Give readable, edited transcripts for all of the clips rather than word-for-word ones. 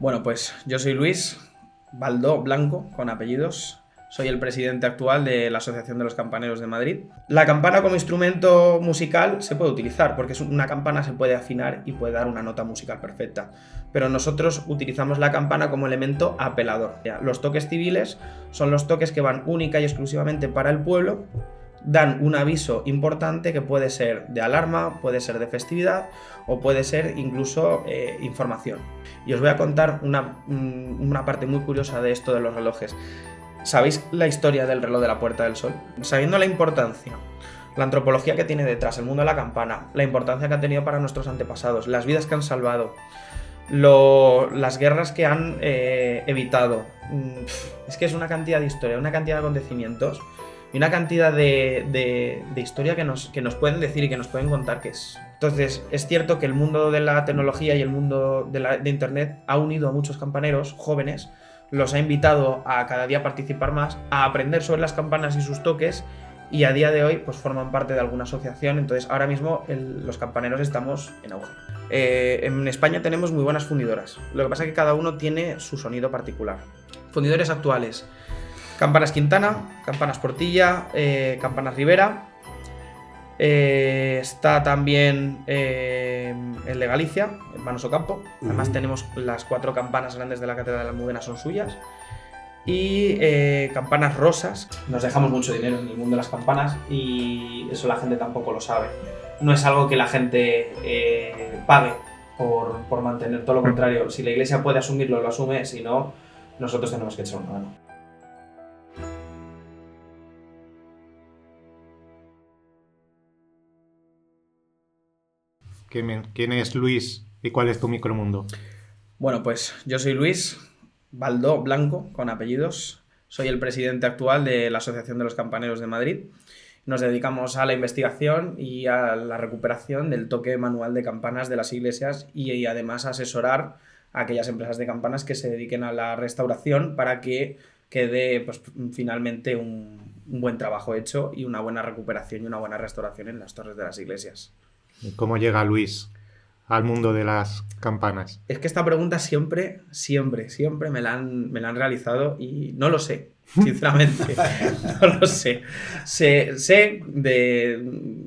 Bueno, pues yo soy Luis Baldó Blanco, con apellidos. Soy el presidente actual de la Asociación de los Campaneros de Madrid. La campana como instrumento musical se puede utilizar, porque una campana se puede afinar y puede dar una nota musical perfecta. Pero nosotros utilizamos la campana como elemento apelador. Los toques civiles son los toques que van única y exclusivamente para el pueblo, dan un aviso importante que puede ser de alarma, puede ser de festividad o puede ser incluso información. Y os voy a contar una parte muy curiosa de esto de los relojes. ¿Sabéis la historia del reloj de la Puerta del Sol? Sabiendo la importancia, la antropología que tiene detrás, el mundo de la campana, la importancia que ha tenido para nuestros antepasados, las vidas que han salvado, las guerras que han evitado. Es que es una cantidad de historia, una cantidad de acontecimientos y una cantidad de historia que nos pueden decir y que nos pueden contar qué es. Entonces, es cierto que el mundo de la tecnología y el mundo de Internet ha unido a muchos campaneros jóvenes, los ha invitado a cada día participar más, a aprender sobre las campanas y sus toques, y a día de hoy pues forman parte de alguna asociación. Entonces ahora mismo los campaneros estamos en auge. En España tenemos muy buenas fundidoras, lo que pasa es que cada uno tiene su sonido particular. Fundidores actuales: Campanas Quintana, Campanas Portilla, Campanas Rivera. Está también el de Galicia, el Manos Ocampo. Además tenemos las 4 campanas grandes de la Catedral de la Almudena, son suyas. Y campanas rosas. Nos dejamos mucho dinero en el mundo de las campanas y eso la gente tampoco lo sabe. No es algo que la gente pague por mantener, todo lo contrario. Si la Iglesia puede asumirlo, lo asume; si no, nosotros tenemos que echar una mano. ¿Quién es Luis y cuál es tu micromundo? Bueno, pues yo soy Luis Baldó Blanco, con apellidos. Soy el presidente actual de la Asociación de los Campaneros de Madrid. Nos dedicamos a la investigación y a la recuperación del toque manual de campanas de las iglesias y además a asesorar a aquellas empresas de campanas que se dediquen a la restauración para que quede pues, finalmente un buen trabajo hecho y una buena recuperación y una buena restauración en las torres de las iglesias. ¿Cómo llega Luis al mundo de las campanas? Es que esta pregunta siempre me la han realizado y no lo sé, sinceramente. No lo sé. Sé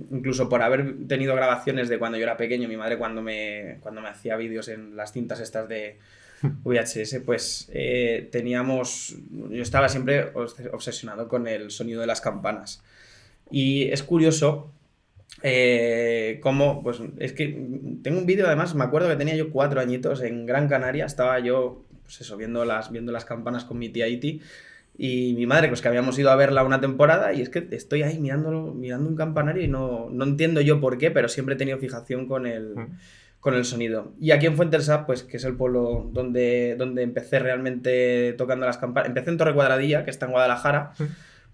incluso por haber tenido grabaciones de cuando yo era pequeño, mi madre cuando me hacía vídeos en las cintas estas de VHS, pues yo estaba siempre obsesionado con el sonido de las campanas. Y es curioso cómo, pues es que tengo un vídeo, además me acuerdo que tenía yo 4 añitos en Gran Canaria, estaba yo pues eso, viendo las campanas con mi tía Iti y mi madre, pues que habíamos ido a verla una temporada, y es que estoy ahí mirando un campanario y no entiendo yo por qué, pero siempre he tenido fijación con el sonido. Y aquí en Fuentesá, pues que es el pueblo donde empecé realmente tocando las campanas, empecé en Torre Cuadradilla, que está en Guadalajara,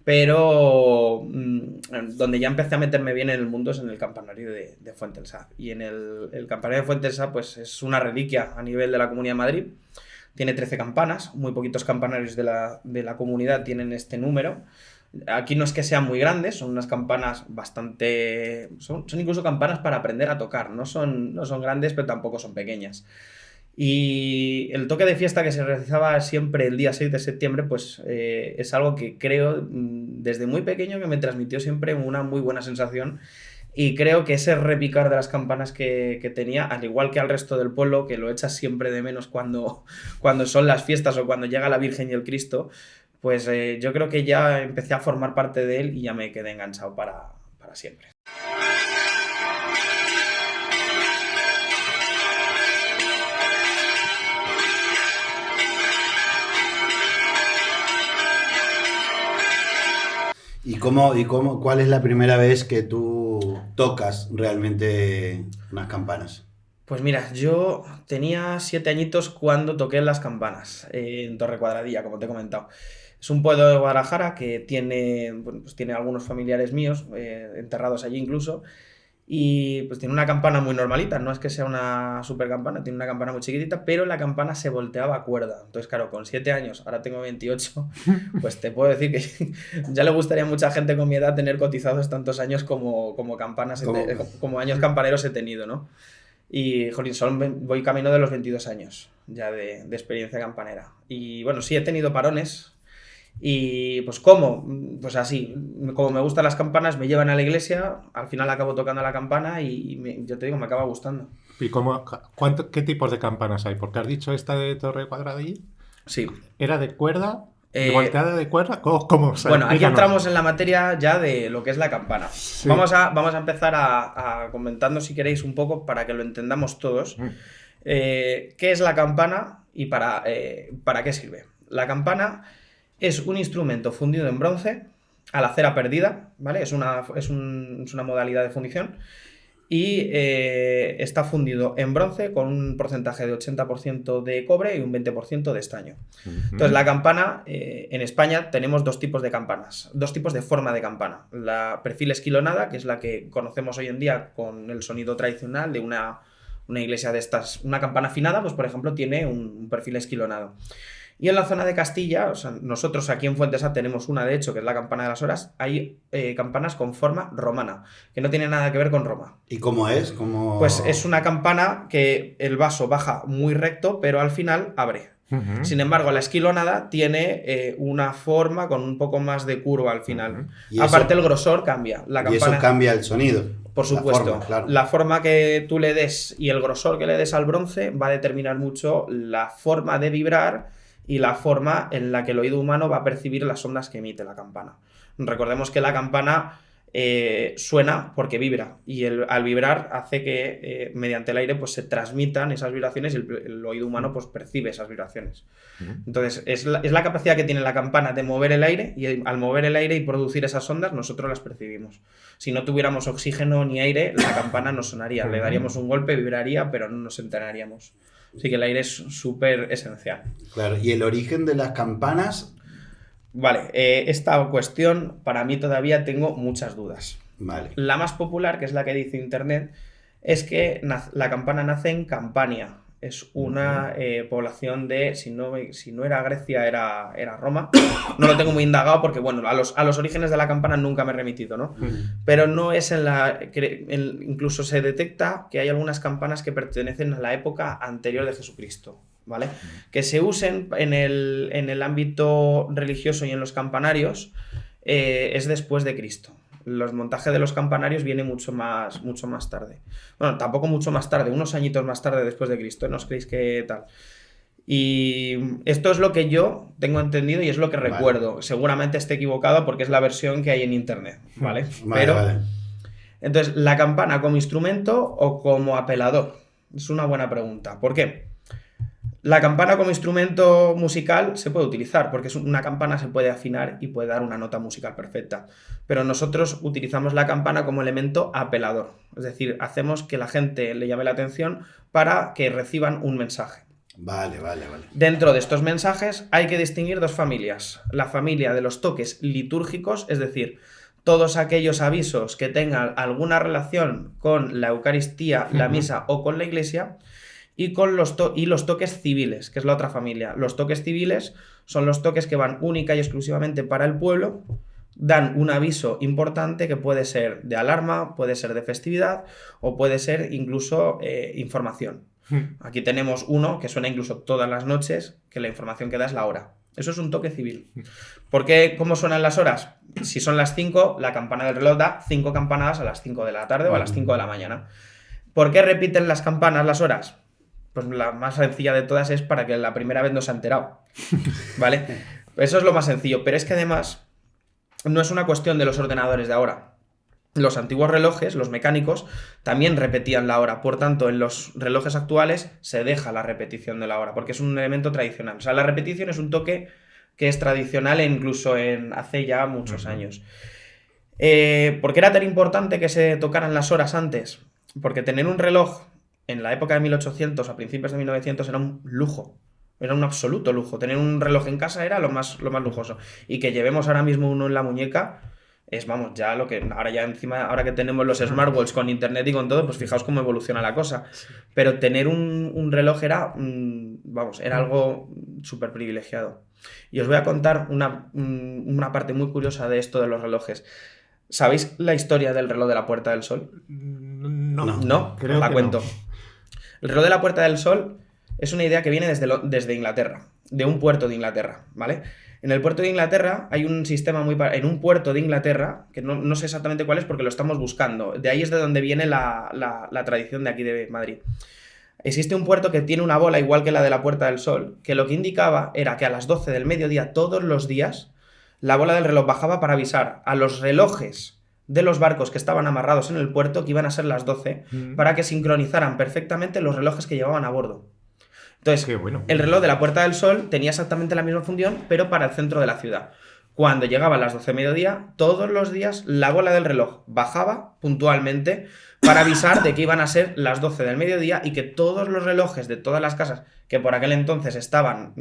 pero donde ya empecé a meterme bien en el mundo es en el campanario de Fuentesá. Y en el campanario de Fuentesá pues es una reliquia a nivel de la Comunidad de Madrid. Tiene 13 campanas, muy poquitos campanarios de la comunidad tienen este número. Aquí no es que sean muy grandes, son unas campanas bastante... Son incluso campanas para aprender a tocar, no son grandes pero tampoco son pequeñas. Y el toque de fiesta que se realizaba siempre el día 6 de septiembre, pues es algo que creo desde muy pequeño que me transmitió siempre una muy buena sensación, y creo que ese repicar de las campanas que tenía, al igual que al resto del pueblo, que lo echas siempre de menos cuando son las fiestas o cuando llega la Virgen y el Cristo, pues yo creo que ya empecé a formar parte de él y ya me quedé enganchado para siempre. ¿Cuál es la primera vez que tú tocas realmente unas campanas? Pues mira, yo tenía 7 añitos cuando toqué las campanas en Torre Cuadradilla, como te he comentado. Es un pueblo de Guadalajara que tiene algunos familiares míos enterrados allí incluso, y pues tiene una campana muy normalita, no es que sea una super campana, tiene una campana muy chiquitita, pero la campana se volteaba a cuerda. Entonces claro, con 7 años, ahora tengo 28, pues te puedo decir que ya le gustaría a mucha gente con mi edad tener cotizados tantos años como años campaneros he tenido, ¿no? Y, jolín, voy camino de los 22 años. ya de experiencia campanera. Y bueno, sí he tenido parones. Y pues ¿cómo? Pues así, como me gustan las campanas, me llevan a la iglesia, al final acabo tocando la campana y yo te digo, me acaba gustando. ¿Y qué tipos de campanas hay? Porque has dicho esta de torre cuadradilla. Sí. ¿Era de cuerda? ¿Y volteada de cuerda? ¿Cómo? Bueno, aquí entramos en la materia ya de lo que es la campana. Sí. Vamos a empezar a comentando, si queréis, un poco para que lo entendamos todos. ¿Qué es la campana y para qué sirve? La campana es un instrumento fundido en bronce a la cera perdida, ¿vale? Es una modalidad de fundición y está fundido en bronce con un porcentaje de 80% de cobre y un 20% de estaño. Entonces, la campana, en España tenemos dos tipos de campanas, dos tipos de forma de campana. La perfil esquilonada, que es la que conocemos hoy en día con el sonido tradicional de una iglesia de estas. Una campana afinada, pues por ejemplo, tiene un perfil esquilonado. Y en la zona de Castilla, o sea, nosotros aquí en Fuentesa tenemos una, de hecho, que es la campana de las horas, hay campanas con forma romana, que no tiene nada que ver con Roma. ¿Y cómo es? Pues es una campana que el vaso baja muy recto, pero al final abre. Sin embargo, la esquilonada tiene una forma con un poco más de curva al final. ¿Y aparte el grosor cambia. La campana, y eso cambia el sonido. Por supuesto. La forma, claro. La forma que tú le des y el grosor que le des al bronce va a determinar mucho la forma de vibrar y la forma en la que el oído humano va a percibir las ondas que emite la campana. Recordemos que la campana suena porque vibra y al vibrar hace que mediante el aire pues, se transmitan esas vibraciones y el oído humano pues, percibe esas vibraciones. Entonces es la capacidad que tiene la campana de mover el aire y al mover el aire y producir esas ondas nosotros las percibimos. Si no tuviéramos oxígeno ni aire, la campana no sonaría. Le daríamos un golpe, vibraría, pero no nos enteraríamos. Así que el aire es súper esencial. Claro, ¿y el origen de las campanas? Vale, esta cuestión para mí todavía tengo muchas dudas. Vale. La más popular, que es la que dice internet, es que la campana nace en Campania. Es una población de, si no era Grecia, era Roma. No lo tengo muy indagado porque, bueno, a los orígenes de la campana nunca me he remitido, ¿no? Pero no es incluso se detecta que hay algunas campanas que pertenecen a la época anterior de Jesucristo, ¿vale? Que se usen en el ámbito religioso y en los campanarios es después de Cristo. Los montajes de los campanarios viene mucho más tarde. Bueno, tampoco mucho más tarde, unos añitos más tarde después de Cristo, ¿no os creéis que tal? Y esto es lo que yo tengo entendido y es lo que recuerdo. Vale. Seguramente esté equivocado porque es la versión que hay en internet, ¿vale? Vale. Entonces, ¿la campana como instrumento o como apelador? Es una buena pregunta. ¿Por qué? La campana como instrumento musical se puede utilizar, porque una campana se puede afinar y puede dar una nota musical perfecta. Pero nosotros utilizamos la campana como elemento apelador. Es decir, hacemos que la gente le llame la atención para que reciban un mensaje. Vale. Dentro de estos mensajes hay que distinguir dos familias. La familia de los toques litúrgicos, es decir, todos aquellos avisos que tengan alguna relación con la Eucaristía, la misa o con la iglesia, y los toques civiles, que es la otra familia. Los toques civiles son los toques que van única y exclusivamente para el pueblo, dan un aviso importante que puede ser de alarma, puede ser de festividad o puede ser incluso información. Aquí tenemos uno que suena incluso todas las noches, que la información que da es la hora. Eso es un toque civil. ¿Por qué? ¿Cómo suenan las horas? Si son las 5, la campana del reloj da 5 campanadas a las 5 de la tarde o a las 5 de la mañana. ¿Por qué repiten las campanas las horas? Pues la más sencilla de todas es para que la primera vez no se ha enterado, ¿vale? Eso es lo más sencillo, pero es que además no es una cuestión de los ordenadores de ahora. Los antiguos relojes, los mecánicos, también repetían la hora, por tanto en los relojes actuales se deja la repetición de la hora, porque es un elemento tradicional. O sea, la repetición es un toque que es tradicional e incluso hace ya muchos años. ¿Por qué era tan importante que se tocaran las horas antes? Porque tener un reloj en la época de 1800, a principios de 1900, era un lujo. Era un absoluto lujo. Tener un reloj en casa era lo más lujoso. Y que llevemos ahora mismo uno en la muñeca es, vamos, ya lo que... Ahora ya encima, ahora que tenemos los smartwatches con internet y con todo, pues fijaos cómo evoluciona la cosa. Pero tener un reloj era, era algo súper privilegiado. Y os voy a contar una parte muy curiosa de esto de los relojes. ¿Sabéis la historia del reloj de la Puerta del Sol? No, ¿No? creo Os la que cuento. No. El reloj de la Puerta del Sol es una idea que viene desde Inglaterra, de un puerto de Inglaterra, ¿vale? En el puerto de Inglaterra hay un sistema en un puerto de Inglaterra, que no sé exactamente cuál es porque lo estamos buscando. De ahí es de donde viene la tradición de aquí de Madrid. Existe un puerto que tiene una bola igual que la de la Puerta del Sol, que lo que indicaba era que a las 12 del mediodía todos los días la bola del reloj bajaba para avisar a los relojes de los barcos que estaban amarrados en el puerto que iban a ser las 12 para que sincronizaran perfectamente los relojes que llevaban a bordo. Entonces, Qué bueno. el reloj de la Puerta del Sol tenía exactamente la misma función, pero para el centro de la ciudad. Cuando llegaban las 12 de mediodía, todos los días la bola del reloj bajaba puntualmente para avisar de que iban a ser las 12 del mediodía y que todos los relojes de todas las casas, que por aquel entonces eran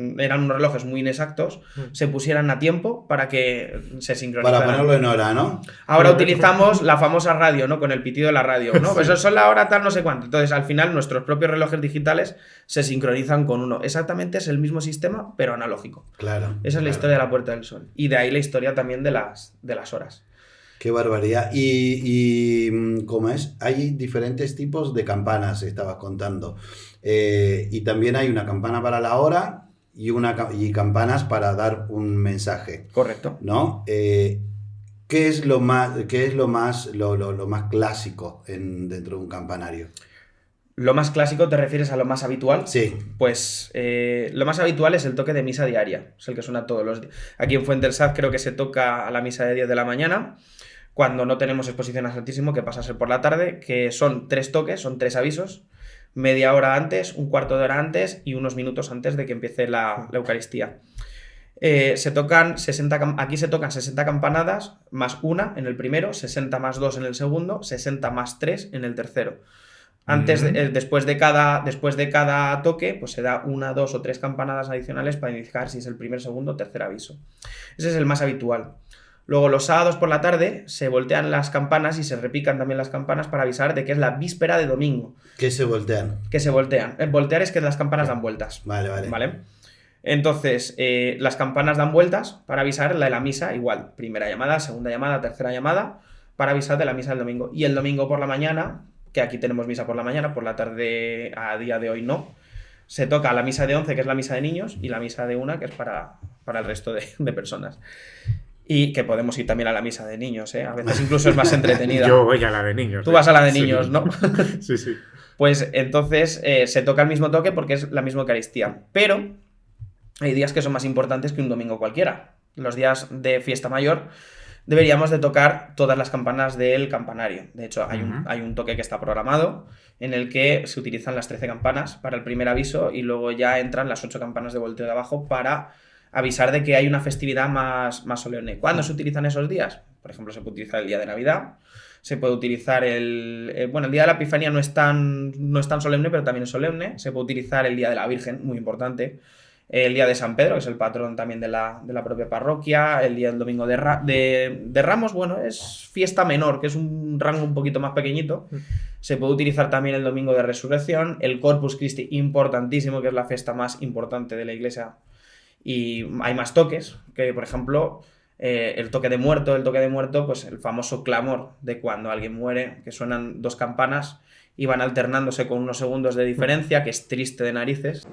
unos relojes muy inexactos, se pusieran a tiempo para que se sincronizaran. Para ponerlo en hora, ¿no? Ahora utilizamos la famosa radio, ¿no? Con el pitido de la radio, ¿no? Pues eso son la hora tal, no sé cuánto. Entonces, al final, nuestros propios relojes digitales se sincronizan con uno. Exactamente es el mismo sistema, pero analógico. Claro. Esa es la historia de la Puerta del Sol. Y de ahí la historia también de las horas. Qué barbaridad. Y ¿cómo es? Hay diferentes tipos de campanas, estabas contando. Y también hay una campana para la hora y campanas para dar un mensaje. Correcto. ¿No? ¿Qué es lo más clásico dentro de un campanario? ¿Lo más clásico te refieres a lo más habitual? Sí. Pues lo más habitual es el toque de misa diaria. Es el que suena todos los días. Aquí en Fuente del Saz creo que se toca a la misa de 10 de la mañana. Cuando no tenemos exposición al Santísimo, que pasa a ser por la tarde, que son 3 toques, son 3 avisos, media hora antes, un cuarto de hora antes y unos minutos antes de que empiece la Eucaristía. Aquí se tocan 60 campanadas más una en el primero, 60 más 2 en el segundo, 60 más 3 en el tercero. Después de cada toque, pues se da 1, 2 o 3 campanadas adicionales para indicar si es el primer, segundo o tercer aviso. Ese es el más habitual. Luego los sábados por la tarde se voltean las campanas y se repican también las campanas para avisar de que es la víspera de domingo. ¿Qué se voltean? Que se voltean. Voltear es que las campanas dan vueltas. Vale. Entonces, las campanas dan vueltas para avisar la de la misa igual. Primera llamada, segunda llamada, tercera llamada, para avisar de la misa del domingo. Y el domingo por la mañana, que aquí tenemos misa por la mañana, por la tarde a día de hoy no, se toca la misa de 11, que es la misa de niños, y la misa de 1, que es para el resto de personas. Y que podemos ir también a la misa de niños, ¿eh? A veces incluso es más entretenida. Yo voy a la de niños. Tú vas a la de niños, ¿no? Sí. Pues entonces se toca el mismo toque porque es la misma Eucaristía. Pero hay días que son más importantes que un domingo cualquiera. Los días de fiesta mayor deberíamos de tocar todas las campanas del campanario. De hecho, hay un toque que está programado en el que se utilizan las 13 campanas para el primer aviso y luego ya entran las 8 campanas de volteo de abajo para avisar de que hay una festividad más solemne. ¿Cuándo se utilizan esos días? Por ejemplo, se puede utilizar el día de Navidad, se puede utilizar el día de la Epifanía no es tan solemne, pero también es solemne. Se puede utilizar el día de la Virgen, muy importante. El día de San Pedro, que es el patrón también de la propia parroquia. El día del domingo de Ramos, bueno, es fiesta menor, que es un rango un poquito más pequeñito. Se puede utilizar también el domingo de Resurrección. El Corpus Christi, importantísimo, que es la fiesta más importante de la Iglesia. Y hay más toques, que por ejemplo, el toque de muerto, pues el famoso clamor de cuando alguien muere, que suenan 2 campanas y van alternándose con unos segundos de diferencia, que es triste de narices.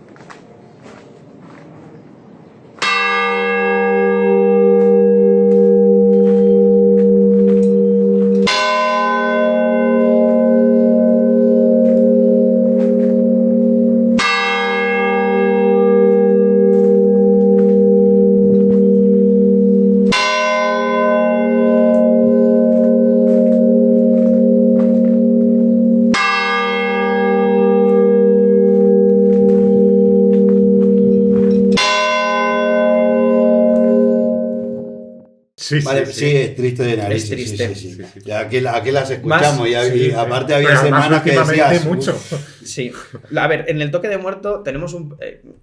Vale, sí, es triste de narices. Es triste. Sí. Ya aquí las escuchamos y aparte Pero había además semanas que últimamente decías... mucho. Sí. A ver, en el toque de muerto tenemos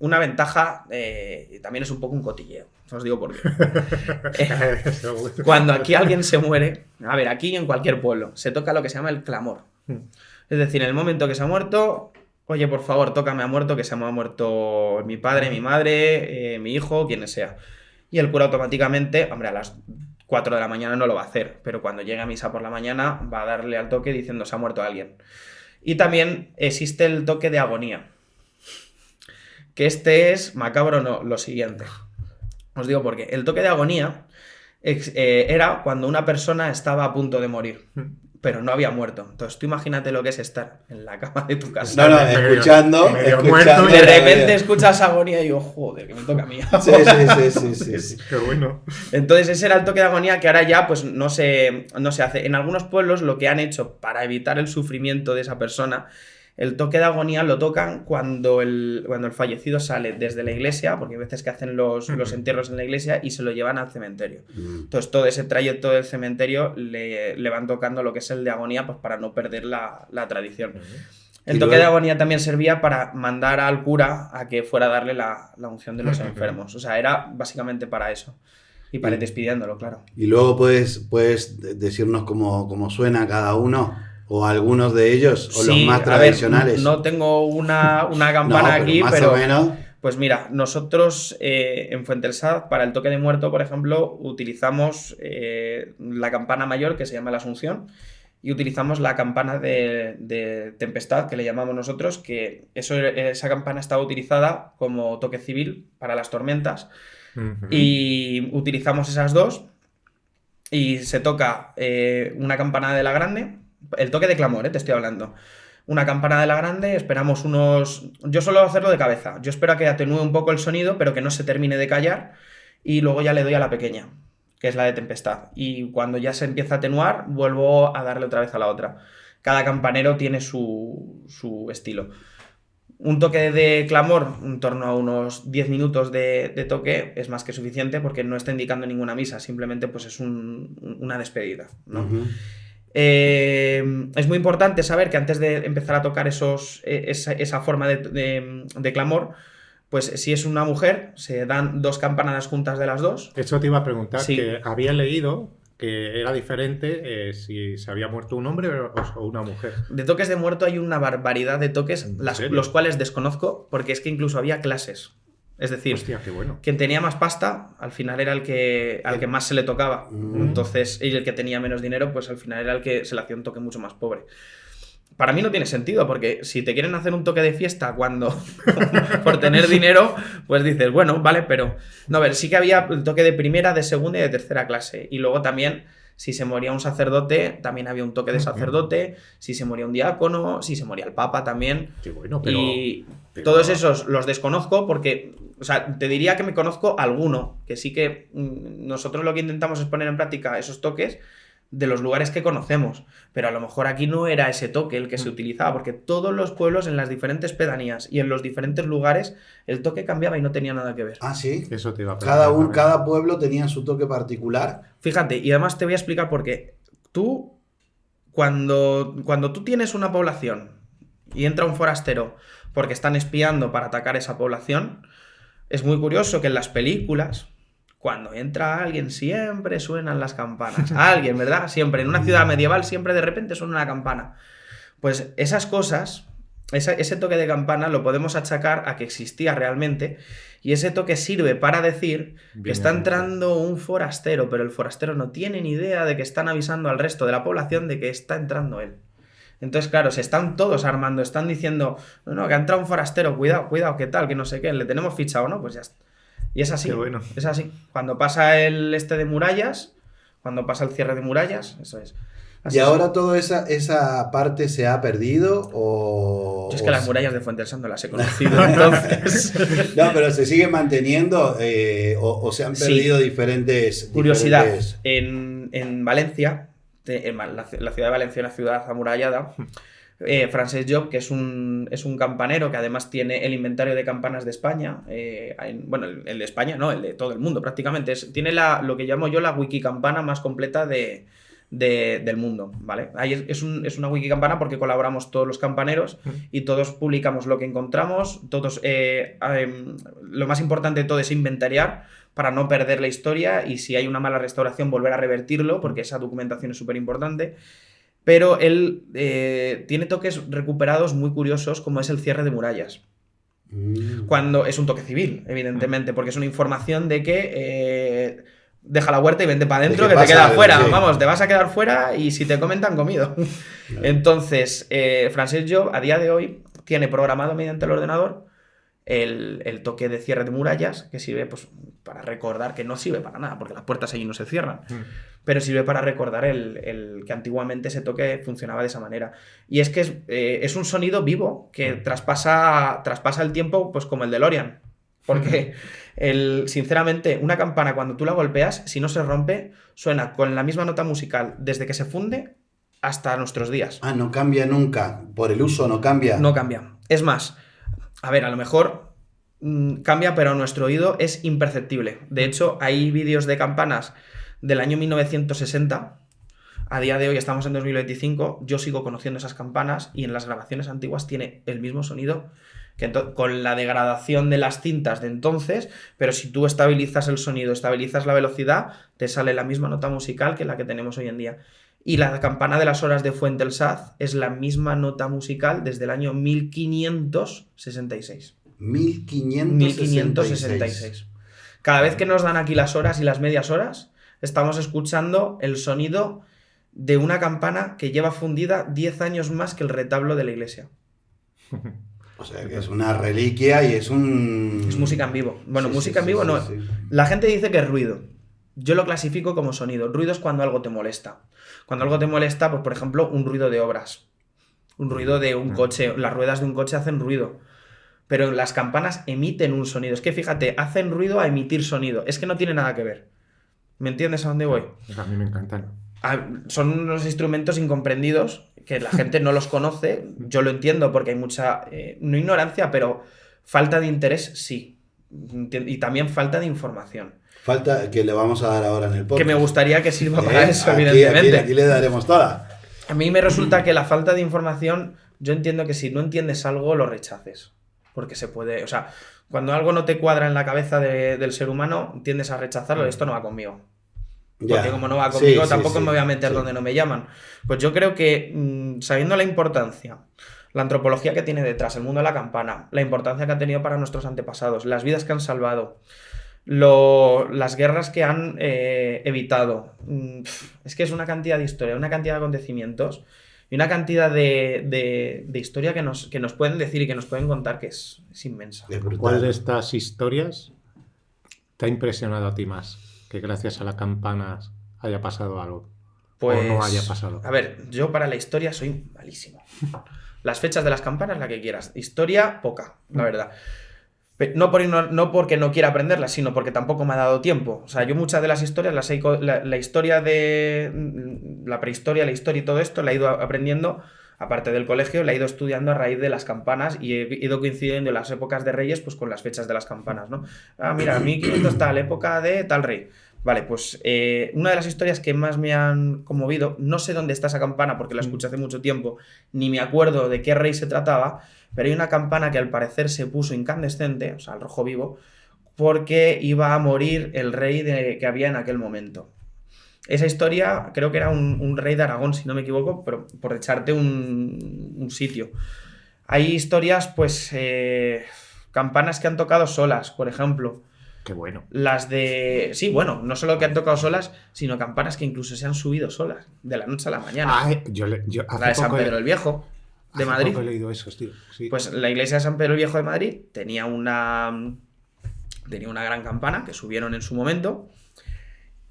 una ventaja, y también es un poco un cotilleo. Os digo por qué. Cuando aquí alguien se muere, a ver, aquí en cualquier pueblo, se toca lo que se llama el clamor. Es decir, en el momento que se ha muerto, oye, por favor, tócame a muerto, que se me ha muerto mi padre, mi madre, mi hijo, quien sea. Y el cura automáticamente, hombre, a las 4 de la mañana no lo va a hacer, pero cuando llegue a misa por la mañana va a darle al toque diciendo se ha muerto alguien. Y también existe el toque de agonía. que este es macabro, no, lo siguiente. Os digo por qué. El toque de agonía era cuando una persona estaba a punto de morir, pero no había muerto. Entonces tú imagínate lo que es estar en la cama de tu casa. No, escuchando. medio escuchando muerto, De repente escuchas agonía y digo, joder, que me toca a mí. Sí. Qué bueno. Entonces ese era el toque de agonía que ahora ya pues no se hace. En algunos pueblos lo que han hecho para evitar el sufrimiento de esa persona, el toque de agonía lo tocan cuando el fallecido sale desde la iglesia, porque hay veces que hacen los entierros en la iglesia y se lo llevan al cementerio. Entonces todo ese trayecto del cementerio le van tocando lo que es el de agonía, pues para no perder la tradición. El toque de agonía también servía para mandar al cura a que fuera a darle la unción de los enfermos. O sea, era básicamente para eso. Y para ir despidiéndolo, claro. Y luego puedes decirnos cómo suena cada uno, o algunos de ellos, o los más tradicionales. No tengo una campana no, aquí, más pero o menos. Pues mira, nosotros en Fuentesad, para el toque de muerto, por ejemplo, utilizamos la campana mayor, que se llama la Asunción, y utilizamos la campana de tempestad, que le llamamos nosotros, que esa campana estaba utilizada como toque civil para las tormentas, y utilizamos esas dos, y se toca una campana de la grande, el toque de clamor, te estoy hablando. Una campana de la grande, esperamos unos... Yo suelo hacerlo de cabeza. Yo espero a que atenúe un poco el sonido, pero que no se termine de callar. Y luego ya le doy a la pequeña, que es la de tempestad. Y cuando ya se empieza a atenuar, vuelvo a darle otra vez a la otra. Cada campanero tiene su estilo. Un toque de clamor, en torno a unos 10 minutos de toque, es más que suficiente porque no está indicando ninguna misa. Simplemente pues es una despedida, ¿no? Es muy importante saber que antes de empezar a tocar esa forma de clamor, pues si es una mujer, se dan 2 campanadas juntas de las 2. Eso te iba a preguntar, Sí. que había leído que era diferente si se había muerto un hombre o una mujer. De toques de muerto hay una barbaridad de toques, los cuales desconozco, porque es que incluso había clases. Es decir, Hostia, qué bueno. quien tenía más pasta, al final era al que más se le tocaba. Entonces, y el que tenía menos dinero, pues al final era el que se le hacía un toque mucho más pobre. Para mí no tiene sentido, porque si te quieren hacer un toque de fiesta cuando por tener dinero, pues dices, bueno, vale, pero... No, a ver, sí que había el toque de primera, de segunda y de tercera clase. Y luego también, si se moría un sacerdote, también había un toque de sacerdote. Si se moría un diácono, si se moría el papa también. Qué bueno, pero... Y todos esos los desconozco porque... O sea, te diría que me conozco alguno, que sí que nosotros lo que intentamos es poner en práctica esos toques de los lugares que conocemos, pero a lo mejor aquí no era ese toque el que se utilizaba, porque todos los pueblos en las diferentes pedanías y en los diferentes lugares el toque cambiaba y no tenía nada que ver. Ah, sí. Eso te iba a preguntar. Cada pueblo tenía su toque particular. Fíjate, y además te voy a explicar por qué. Tú, cuando tú tienes una población y entra un forastero porque están espiando para atacar esa población, es muy curioso que en las películas, cuando entra alguien, siempre suenan las campanas. Alguien, ¿verdad? Siempre. En una ciudad medieval siempre de repente suena una campana. Pues esas cosas, ese toque de campana lo podemos achacar a que existía realmente, y ese toque sirve para decir que está entrando un forastero, pero el forastero no tiene ni idea de que están avisando al resto de la población de que está entrando él. Entonces, claro, se están todos armando, están diciendo, no, que ha entrado un forastero, cuidado, ¿qué tal? Que no sé qué, le tenemos fichado, ¿no? Pues ya está. Y es así, Qué bueno. es así. Cuando pasa el de murallas, cuando pasa el cierre de murallas, eso es. Así ¿Y ahora toda esa parte se ha perdido o...? Yo es que las murallas de Fuente del Santo las he conocido, entonces... No, pero ¿se siguen manteniendo o se han perdido diferentes... Curiosidad, en Valencia... la ciudad de Valencia, una ciudad amurallada, Francesc Job, que es un campanero que además tiene el inventario de campanas de España, bueno, el de España no, el de todo el mundo prácticamente, tiene lo que llamo yo la wikicampana más completa del mundo, ¿vale? Ahí es una wikicampana porque colaboramos todos los campaneros y todos publicamos lo que encontramos, todos, lo más importante de todo es inventariar para no perder la historia, y si hay una mala restauración volver a revertirlo, porque esa documentación es súper importante. Pero él tiene toques recuperados muy curiosos, como es el cierre de murallas. Cuando es un toque civil, evidentemente, porque es una información de que deja la huerta y vente para adentro, que te quedas fuera. Sí. Vamos, te vas a quedar fuera y si te comen, te han comido. Entonces, Francesc Job, a día de hoy, tiene programado mediante el ordenador el toque de cierre de murallas, que sirve pues, para recordar, que no sirve para nada, porque las puertas allí no se cierran, pero sirve para recordar el que antiguamente ese toque funcionaba de esa manera. Y es que es un sonido vivo que traspasa el tiempo pues como el DeLorean. Porque, sinceramente, una campana cuando tú la golpeas, si no se rompe, suena con la misma nota musical desde que se funde hasta nuestros días. Ah, no cambia nunca. Por el uso no cambia. No cambia. Es más, a ver, a lo mejor cambia, pero a nuestro oído es imperceptible. De hecho, hay vídeos de campanas del año 1960. A día de hoy estamos en 2025. Yo sigo conociendo esas campanas y en las grabaciones antiguas tiene el mismo sonido que con la degradación de las cintas de entonces, pero si tú estabilizas el sonido, estabilizas la velocidad, te sale la misma nota musical que la que tenemos hoy en día. Y la campana de las horas de Fuente el Saz es la misma nota musical desde el año 1566. 1566. Cada vez que nos dan aquí las horas y las medias horas, estamos escuchando el sonido de una campana que lleva fundida 10 años más que el retablo de la iglesia. O sea, que es una reliquia y es un... Es música en vivo. Bueno, Sí, música sí, en vivo sí, no. sí. La gente dice que es ruido. Yo lo clasifico como sonido. Ruido es cuando algo te molesta. Cuando algo te molesta, pues por ejemplo, un ruido de obras. Un ruido de un coche. Las ruedas de un coche hacen ruido. Pero las campanas emiten un sonido. Es que fíjate, hacen ruido a emitir sonido. Es que no tiene nada que ver. ¿Me entiendes a dónde voy? A mí me encantan. Son unos instrumentos incomprendidos que la gente no los conoce. Yo lo entiendo porque hay mucha, no ignorancia, pero falta de interés sí. Y también falta de información. Falta que le vamos a dar ahora en el podcast. Que me gustaría que sirva para eso, evidentemente. Aquí le daremos toda. A mí me resulta que la falta de información, yo entiendo que si no entiendes algo, lo rechaces. Porque se puede, o sea, cuando algo no te cuadra en la cabeza del ser humano, tiendes a rechazarlo. Esto no va conmigo. Porque como no va conmigo, tampoco me voy a meter donde no me llaman. Pues yo creo que, sabiendo la importancia, la antropología que tiene detrás, el mundo de la campana, la importancia que ha tenido para nuestros antepasados, las vidas que han salvado, las guerras que han evitado, es que es una cantidad de historia, una cantidad de acontecimientos y una cantidad de historia que nos pueden decir y que nos pueden contar que es inmensa. ¿Cuál de estas historias te ha impresionado a ti más? Que gracias a las campanas haya pasado algo. Pues, o no haya pasado. A ver, yo para la historia soy malísimo. Las fechas de las campanas, la que quieras. Historia, poca, la verdad. No porque no quiera aprenderlas, sino porque tampoco me ha dado tiempo. O sea, yo muchas de las historias, la historia de la prehistoria, la historia y todo esto, la he ido aprendiendo, aparte del colegio, la he ido estudiando a raíz de las campanas y he ido coincidiendo en las épocas de reyes pues con las fechas de las campanas, ¿no? Ah, mira, 1500 tal, época de tal rey. Vale, pues una de las historias que más me han conmovido, no sé dónde está esa campana porque la escuché hace mucho tiempo, ni me acuerdo de qué rey se trataba, pero hay una campana que al parecer se puso incandescente, o sea, al rojo vivo, porque iba a morir el rey que había en aquel momento. Esa historia creo que era un rey de Aragón, si no me equivoco, pero por echarte un sitio. Hay historias, pues, campanas que han tocado solas, por ejemplo. Qué bueno. Las de... Sí, bueno, no solo que han tocado solas, sino campanas que incluso se han subido solas, de la noche a la mañana. Yo la de San Pedro el Viejo, de Madrid. Poco he leído eso, tío. Sí. Pues la iglesia de San Pedro el Viejo de Madrid tenía una gran campana que subieron en su momento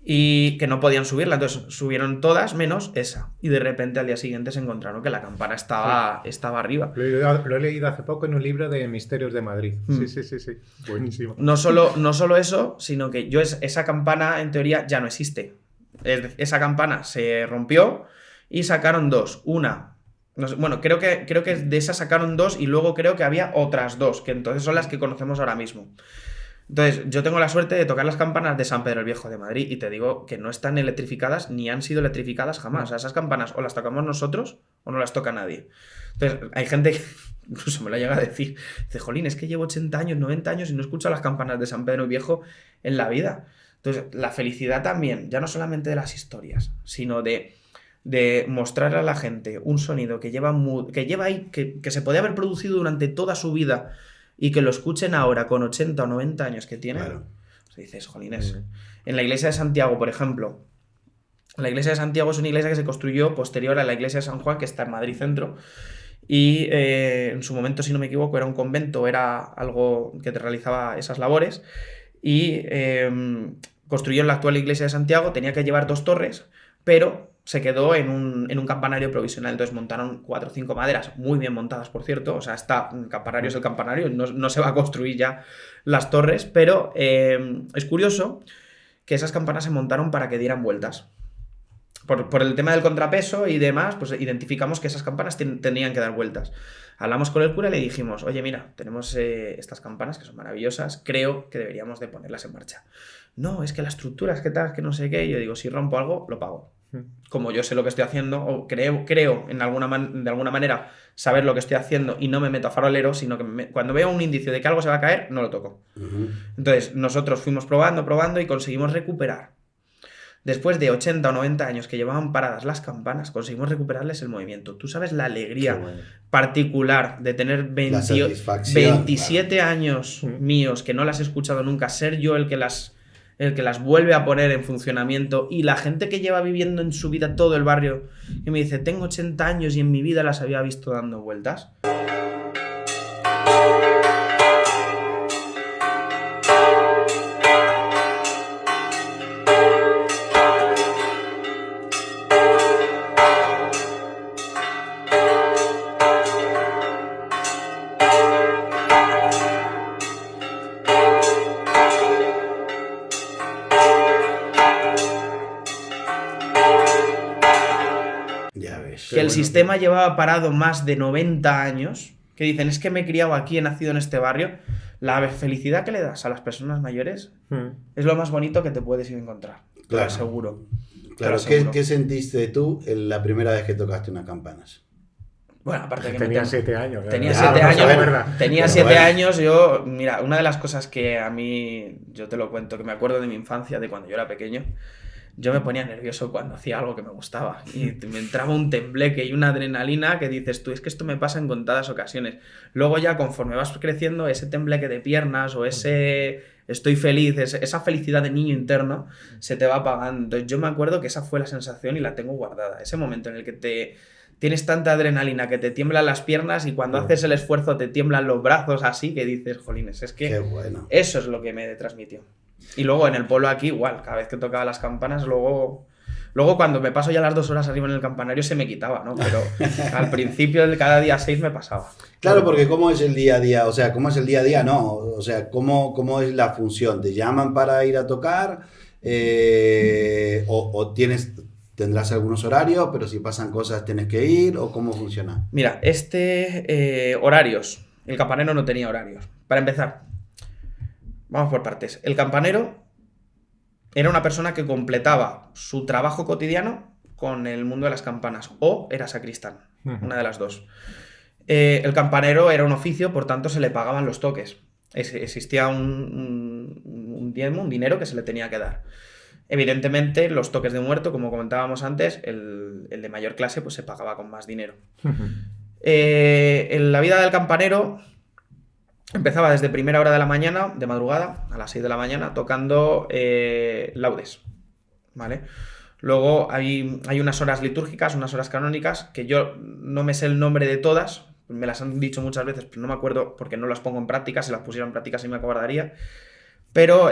y que no podían subirla, entonces subieron todas menos esa. Y de repente al día siguiente se encontraron que la campana estaba arriba. Lo he leído hace poco en un libro de Misterios de Madrid. Sí. Buenísimo. No solo eso, sino que esa campana en teoría ya no existe. Esa campana se rompió y sacaron dos. Una, no sé, bueno, creo que de esa sacaron dos y luego creo que había otras dos, que entonces son las que conocemos ahora mismo. Entonces, yo tengo la suerte de tocar las campanas de San Pedro el Viejo de Madrid y te digo que no están electrificadas ni han sido electrificadas jamás. O sea, esas campanas o las tocamos nosotros o no las toca nadie. Entonces, hay gente que incluso me lo llega a decir. Dice, jolín, es que llevo 80 años, 90 años y no escucho las campanas de San Pedro el Viejo en la vida. Entonces, la felicidad también, ya no solamente de las historias, sino de mostrar a la gente un sonido que lleva ahí, que se podía haber producido durante toda su vida y que lo escuchen ahora con 80 o 90 años que tiene. Claro. Pues dices, jolines. En la iglesia de Santiago, por ejemplo, la iglesia de Santiago es una iglesia que se construyó posterior a la iglesia de San Juan, que está en Madrid Centro, y en su momento, si no me equivoco, era un convento, era algo que te realizaba esas labores, y construyó la actual iglesia de Santiago, tenía que llevar 2 torres, pero se quedó en un campanario provisional. Entonces montaron 4 o 5 maderas, muy bien montadas, por cierto. O sea, el campanario es el campanario, no se va a construir ya las torres, pero es curioso que esas campanas se montaron para que dieran vueltas. Por el tema del contrapeso y demás, pues identificamos que esas campanas tenían que dar vueltas. Hablamos con el cura y le dijimos, oye, mira, tenemos estas campanas que son maravillosas, creo que deberíamos de ponerlas en marcha. No, es que la estructura, es que tal, es que no sé qué. Y yo digo, si rompo algo, lo pago. Como yo sé lo que estoy haciendo, o creo de alguna manera saber lo que estoy haciendo y no me meto a farolero, sino que cuando veo un indicio de que algo se va a caer, no lo toco. Entonces, nosotros fuimos probando y conseguimos recuperar. Después de 80 o 90 años que llevaban paradas las campanas, conseguimos recuperarles el movimiento. Tú sabes la alegría particular de tener 27 claro. años míos que no las he escuchado nunca, ser yo el que las vuelve a poner en funcionamiento, y la gente que lleva viviendo en su vida todo el barrio, que me dice, tengo 80 años y en mi vida las había visto dando vueltas. Que el sistema llevaba parado más de 90 años, que dicen, es que me he criado aquí, he nacido en este barrio. La felicidad que le das a las personas mayores es lo más bonito que te puedes ir a encontrar. Claro. Te lo aseguro. Claro, ¿qué sentiste tú en la primera vez que tocaste unas campanas? Bueno, aparte de que tenía 7 años. Tenía 7 años. Tenía 7 años. Yo, mira, una de las cosas que a mí, yo te lo cuento, que me acuerdo de mi infancia, de cuando yo era pequeño, yo me ponía nervioso cuando hacía algo que me gustaba y me entraba un tembleque y una adrenalina que dices tú, es que esto me pasa en contadas ocasiones. Luego ya conforme vas creciendo, ese tembleque de piernas o ese estoy feliz, esa felicidad de niño interno se te va apagando. Entonces yo me acuerdo que esa fue la sensación y la tengo guardada. Ese momento en el que tienes tanta adrenalina que te tiemblan las piernas y cuando haces el esfuerzo te tiemblan los brazos así, que dices, jolines, es que qué bueno. Eso es lo que me transmitió. Y luego en el pueblo aquí igual, cada vez que tocaba las campanas, luego cuando me paso ya las 2 horas arriba en el campanario se me quitaba, ¿no? Pero al principio de cada día 6 me pasaba. Claro, porque ¿cómo es el día a día? O sea, ¿cómo es el día a día? No, o sea, ¿cómo es la función? ¿Te llaman para ir a tocar? ¿O tendrás algunos horarios, pero si pasan cosas tienes que ir? ¿O cómo funciona? Mira, horarios. El campanero no tenía horarios. Para empezar, vamos por partes. El campanero era una persona que completaba su trabajo cotidiano con el mundo de las campanas, o era sacristán, una de las dos. El campanero era un oficio, por tanto se le pagaban los toques. Existía un dinero que se le tenía que dar. Evidentemente, los toques de muerto, como comentábamos antes, el de mayor clase pues se pagaba con más dinero. En la vida del campanero empezaba desde primera hora de la mañana, de madrugada, a las 6 de la mañana, tocando laudes, ¿vale? Luego hay unas horas litúrgicas, unas horas canónicas, que yo no me sé el nombre de todas, me las han dicho muchas veces, pero no me acuerdo porque no las pongo en práctica. Si las pusiera en práctica sí me acordaría. Pero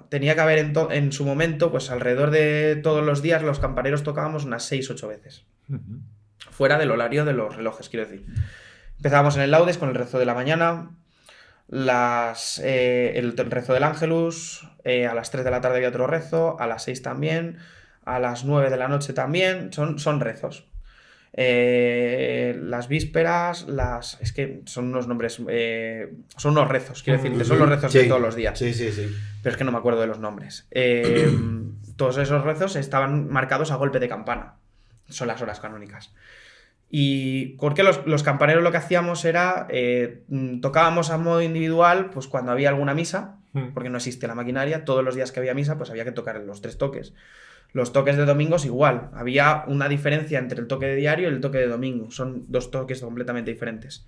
tenía que haber en su momento, pues alrededor de todos los días, los campaneros tocábamos unas 6-8 veces. Fuera del horario de los relojes, quiero decir. Empezábamos en el laudes con el rezo de la mañana, el rezo del Ángelus, a las 3 de la tarde había otro rezo, a las 6 también, a las 9 de la noche también, son rezos. Las vísperas, es que son unos nombres, son unos rezos, quiero decirte, son los rezos de todos los días. Sí. Pero es que no me acuerdo de los nombres. Todos esos rezos estaban marcados a golpe de campana, son las horas canónicas. Y porque los campaneros lo que hacíamos era, tocábamos a modo individual, pues cuando había alguna misa, porque no existe la maquinaria, todos los días que había misa, pues había que tocar los 3 toques. Los toques de domingos igual, había una diferencia entre el toque de diario y el toque de domingo, son 2 toques completamente diferentes.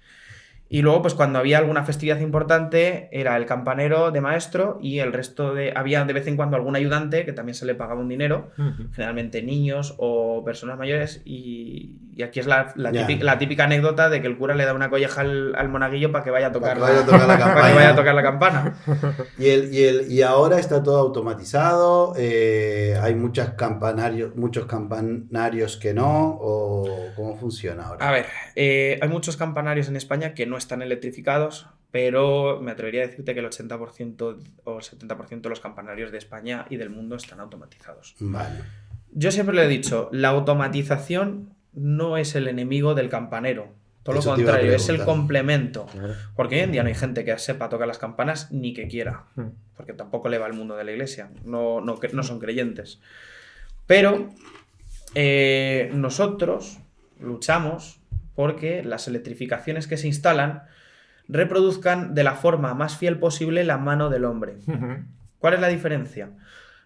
Y luego, pues cuando había alguna festividad importante, era el campanero de maestro y el resto había de vez en cuando algún ayudante que también se le pagaba un dinero, generalmente niños o personas mayores. Y aquí es la típica anécdota de que el cura le da una colleja al monaguillo para que vaya a tocar, para que vaya a tocar la campana. Y ahora está todo automatizado, hay muchos campanarios que no, o ¿cómo funciona ahora? A ver, hay muchos campanarios en España que no están electrificados, pero me atrevería a decirte que el 80% o el 70% de los campanarios de España y del mundo están automatizados. Vale. Yo siempre le he dicho, la automatización no es el enemigo del campanero. Todo lo contrario, es el complemento. Claro. Porque hoy en día no hay gente que sepa tocar las campanas ni que quiera. Porque tampoco le va al mundo de la iglesia. No son creyentes. Pero nosotros luchamos porque las electrificaciones que se instalan reproduzcan de la forma más fiel posible la mano del hombre. ¿Cuál es la diferencia?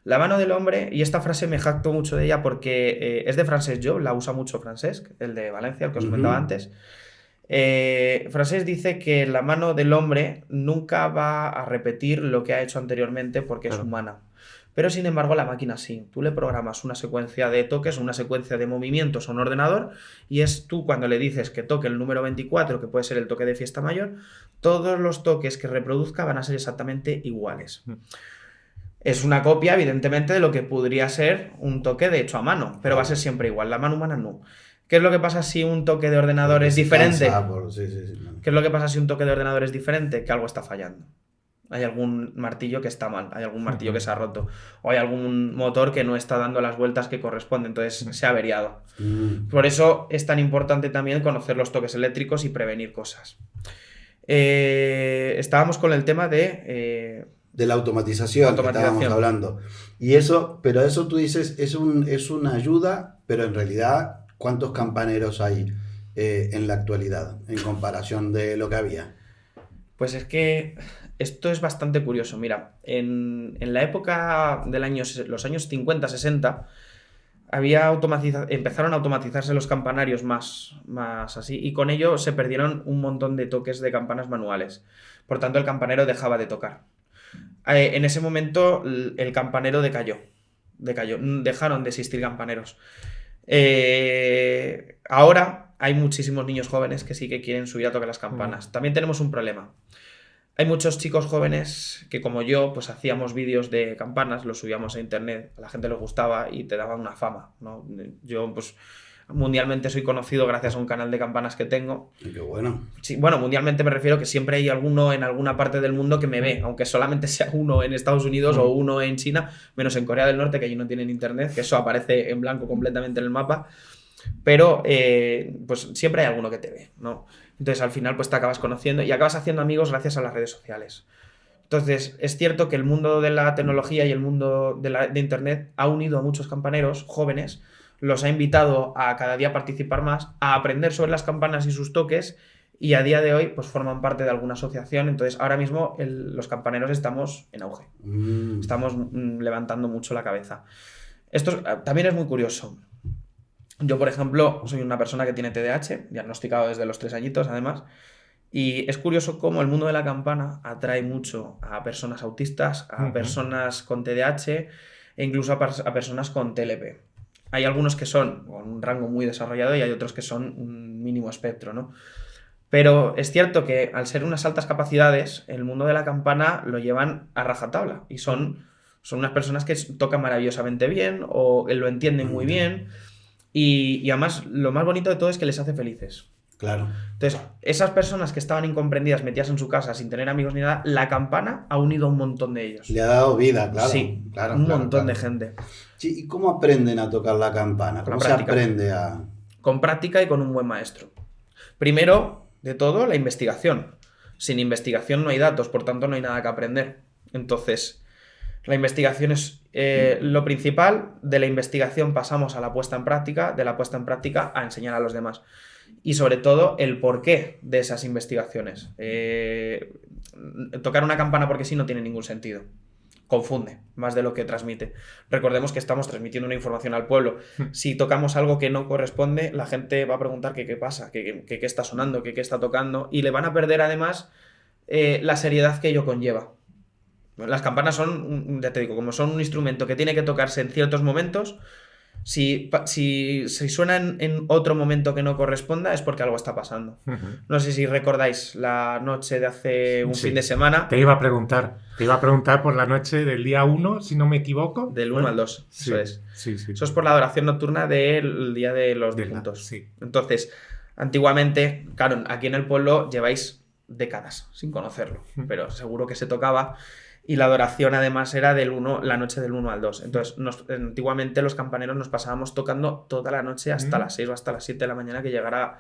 La mano del hombre, y esta frase me jacto mucho de ella porque es de Francesc Job, la usa mucho Francesc, el de Valencia, el que os comentaba antes. Francesc dice que la mano del hombre nunca va a repetir lo que ha hecho anteriormente porque es humana. Pero sin embargo la máquina sí. Tú le programas una secuencia de toques, una secuencia de movimientos a un ordenador y es tú cuando le dices que toque el número 24, que puede ser el toque de fiesta mayor, todos los toques que reproduzca van a ser exactamente iguales. Es una copia, evidentemente, de lo que podría ser un toque de hecho a mano, pero va a ser siempre igual. La mano humana no. ¿Qué es lo que pasa si un toque de ordenador es diferente? ¿Qué es lo que pasa si un toque de ordenador es diferente? Que algo está fallando. Hay algún martillo que está mal, hay algún martillo que se ha roto, o hay algún motor que no está dando las vueltas que corresponden, entonces se ha averiado. Por eso es tan importante también conocer los toques eléctricos y prevenir cosas. Estábamos con el tema de la automatización. Que estábamos hablando. Pero eso tú dices, es una ayuda, pero en realidad, ¿cuántos campaneros hay en la actualidad en comparación de lo que había? Pues es que esto es bastante curioso. Mira, en la época de los años 50-60 empezaron a automatizarse los campanarios más así, y con ello se perdieron un montón de toques de campanas manuales. Por tanto, el campanero dejaba de tocar. En ese momento el campanero decayó. Dejaron de existir campaneros. Ahora hay muchísimos niños jóvenes que sí que quieren subir a tocar las campanas. También tenemos un problema. Hay muchos chicos jóvenes que, como yo, pues hacíamos vídeos de campanas, los subíamos a internet, a la gente les gustaba y te daban una fama, ¿no? Yo, pues, mundialmente soy conocido gracias a un canal de campanas que tengo. Qué bueno. Sí, bueno, mundialmente me refiero que siempre hay alguno en alguna parte del mundo que me ve, aunque solamente sea uno en Estados Unidos o uno en China, menos en Corea del Norte, que allí no tienen internet, que eso aparece en blanco completamente en el mapa. Pero pues siempre hay alguno que te ve, ¿no? Entonces al final pues te acabas conociendo y acabas haciendo amigos gracias a las redes sociales. Entonces es cierto que el mundo de la tecnología y el mundo de internet ha unido a muchos campaneros jóvenes, los ha invitado a cada día participar más, a aprender sobre las campanas y sus toques, y a día de hoy pues forman parte de alguna asociación. Entonces ahora mismo los campaneros estamos en auge, estamos levantando mucho la cabeza. Esto también es muy curioso. Yo, por ejemplo, soy una persona que tiene TDAH, diagnosticado desde los 3 añitos, además, y es curioso cómo el mundo de la campana atrae mucho a personas autistas, a personas con TDAH e incluso a personas con TLP. Hay algunos que son con un rango muy desarrollado y hay otros que son un mínimo espectro, ¿no? Pero es cierto que al ser unas altas capacidades, el mundo de la campana lo llevan a rajatabla y son unas personas que tocan maravillosamente bien o lo entienden muy bien. Y además, lo más bonito de todo es que les hace felices. Claro. Entonces, esas personas que estaban incomprendidas, metidas en su casa sin tener amigos ni nada, la campana ha unido a un montón de ellos. Le ha dado vida, claro. Sí, claro, un montón de gente. Sí, ¿y cómo aprenden a tocar la campana? ¿Cómo se aprende a...? Con práctica y con un buen maestro. Primero de todo, la investigación. Sin investigación no hay datos, por tanto no hay nada que aprender. Entonces, la investigación es lo principal. De la investigación pasamos a la puesta en práctica, de la puesta en práctica a enseñar a los demás. Y sobre todo, el porqué de esas investigaciones. Tocar una campana porque sí no tiene ningún sentido. confunde más de lo que transmite. Recordemos que estamos transmitiendo una información al pueblo. Si tocamos algo que no corresponde, la gente va a preguntar qué pasa, qué está sonando, qué está tocando, y le van a perder además la seriedad que ello conlleva. Las campanas son, ya te digo, como son un instrumento que tiene que tocarse en ciertos momentos, si suenan en otro momento que no corresponda es porque algo está pasando. No sé si recordáis la noche de hace un fin de semana. Te iba a preguntar por la noche del día 1, si no me equivoco. Del 1 al 2, sí, eso es. Sí. Eso es por la adoración nocturna del Día de los Difuntos. Sí. Entonces, antiguamente, claro, aquí en el pueblo lleváis décadas sin conocerlo, pero seguro que se tocaba. Y la adoración además era la noche del 1 al 2. Entonces, antiguamente los campaneros nos pasábamos tocando toda la noche hasta las 6 o hasta las 7 de la mañana que llegara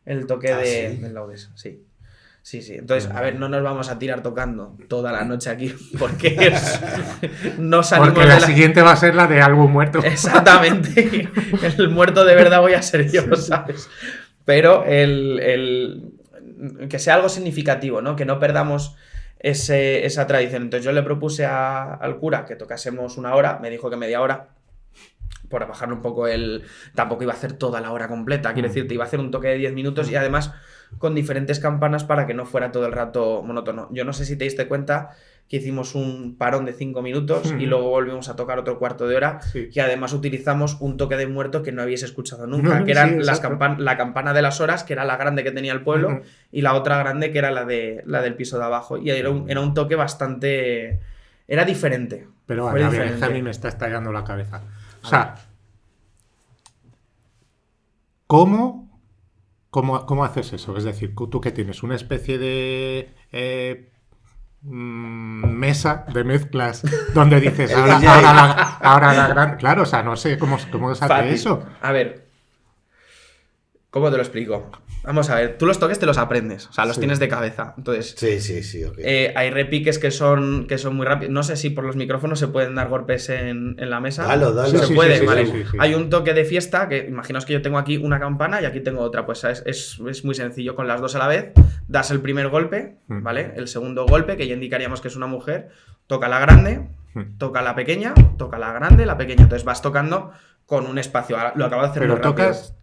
el toque del laudes. Sí. Entonces, a ver, no nos vamos a tirar tocando toda la noche aquí porque no salimos porque la siguiente va a ser la de algo muerto. Exactamente. El muerto de verdad voy a ser yo, ¿sabes? Pero que sea algo significativo, ¿no? Que no perdamos esa tradición. Entonces yo le propuse al cura que tocásemos 1 hora, me dijo que media hora, por bajarle un poco tampoco iba a hacer toda la hora completa, quiero decirte, iba a hacer un toque de 10 minutos y además con diferentes campanas para que no fuera todo el rato monótono. Yo no sé si te diste cuenta que hicimos un parón de 5 minutos y luego volvimos a tocar otro cuarto de hora, y además utilizamos un toque de muerto que no habéis escuchado nunca, que eran la campana de las horas, que era la grande que tenía el pueblo, y la otra grande que era la del piso de abajo, y era un toque bastante... Era diferente. Pero a ver, a mí me está estallando la cabeza. O sea, ¿cómo haces eso? Es decir, ¿tú qué tienes? ¿Una especie de mesa de mezclas donde dices ahora la gran... Claro, o sea, no sé cómo se hace eso. A ver, ¿cómo te lo explico? Vamos a ver, tú los toques te los aprendes, o sea, los tienes de cabeza. Entonces, sí, okay. Hay repiques que son muy rápidos. No sé si por los micrófonos se pueden dar golpes en la mesa. Dale. Se puede, ¿vale? Sí. Hay un toque de fiesta, que imaginaos que yo tengo aquí una campana y aquí tengo otra. Pues es muy sencillo, con las dos a la vez. Das el primer golpe, ¿vale? El segundo golpe, que ya indicaríamos que es una mujer, toca la grande, toca la pequeña, toca la grande, la pequeña. Entonces vas tocando con un espacio. Lo acabo de hacer muy rápido. Tocas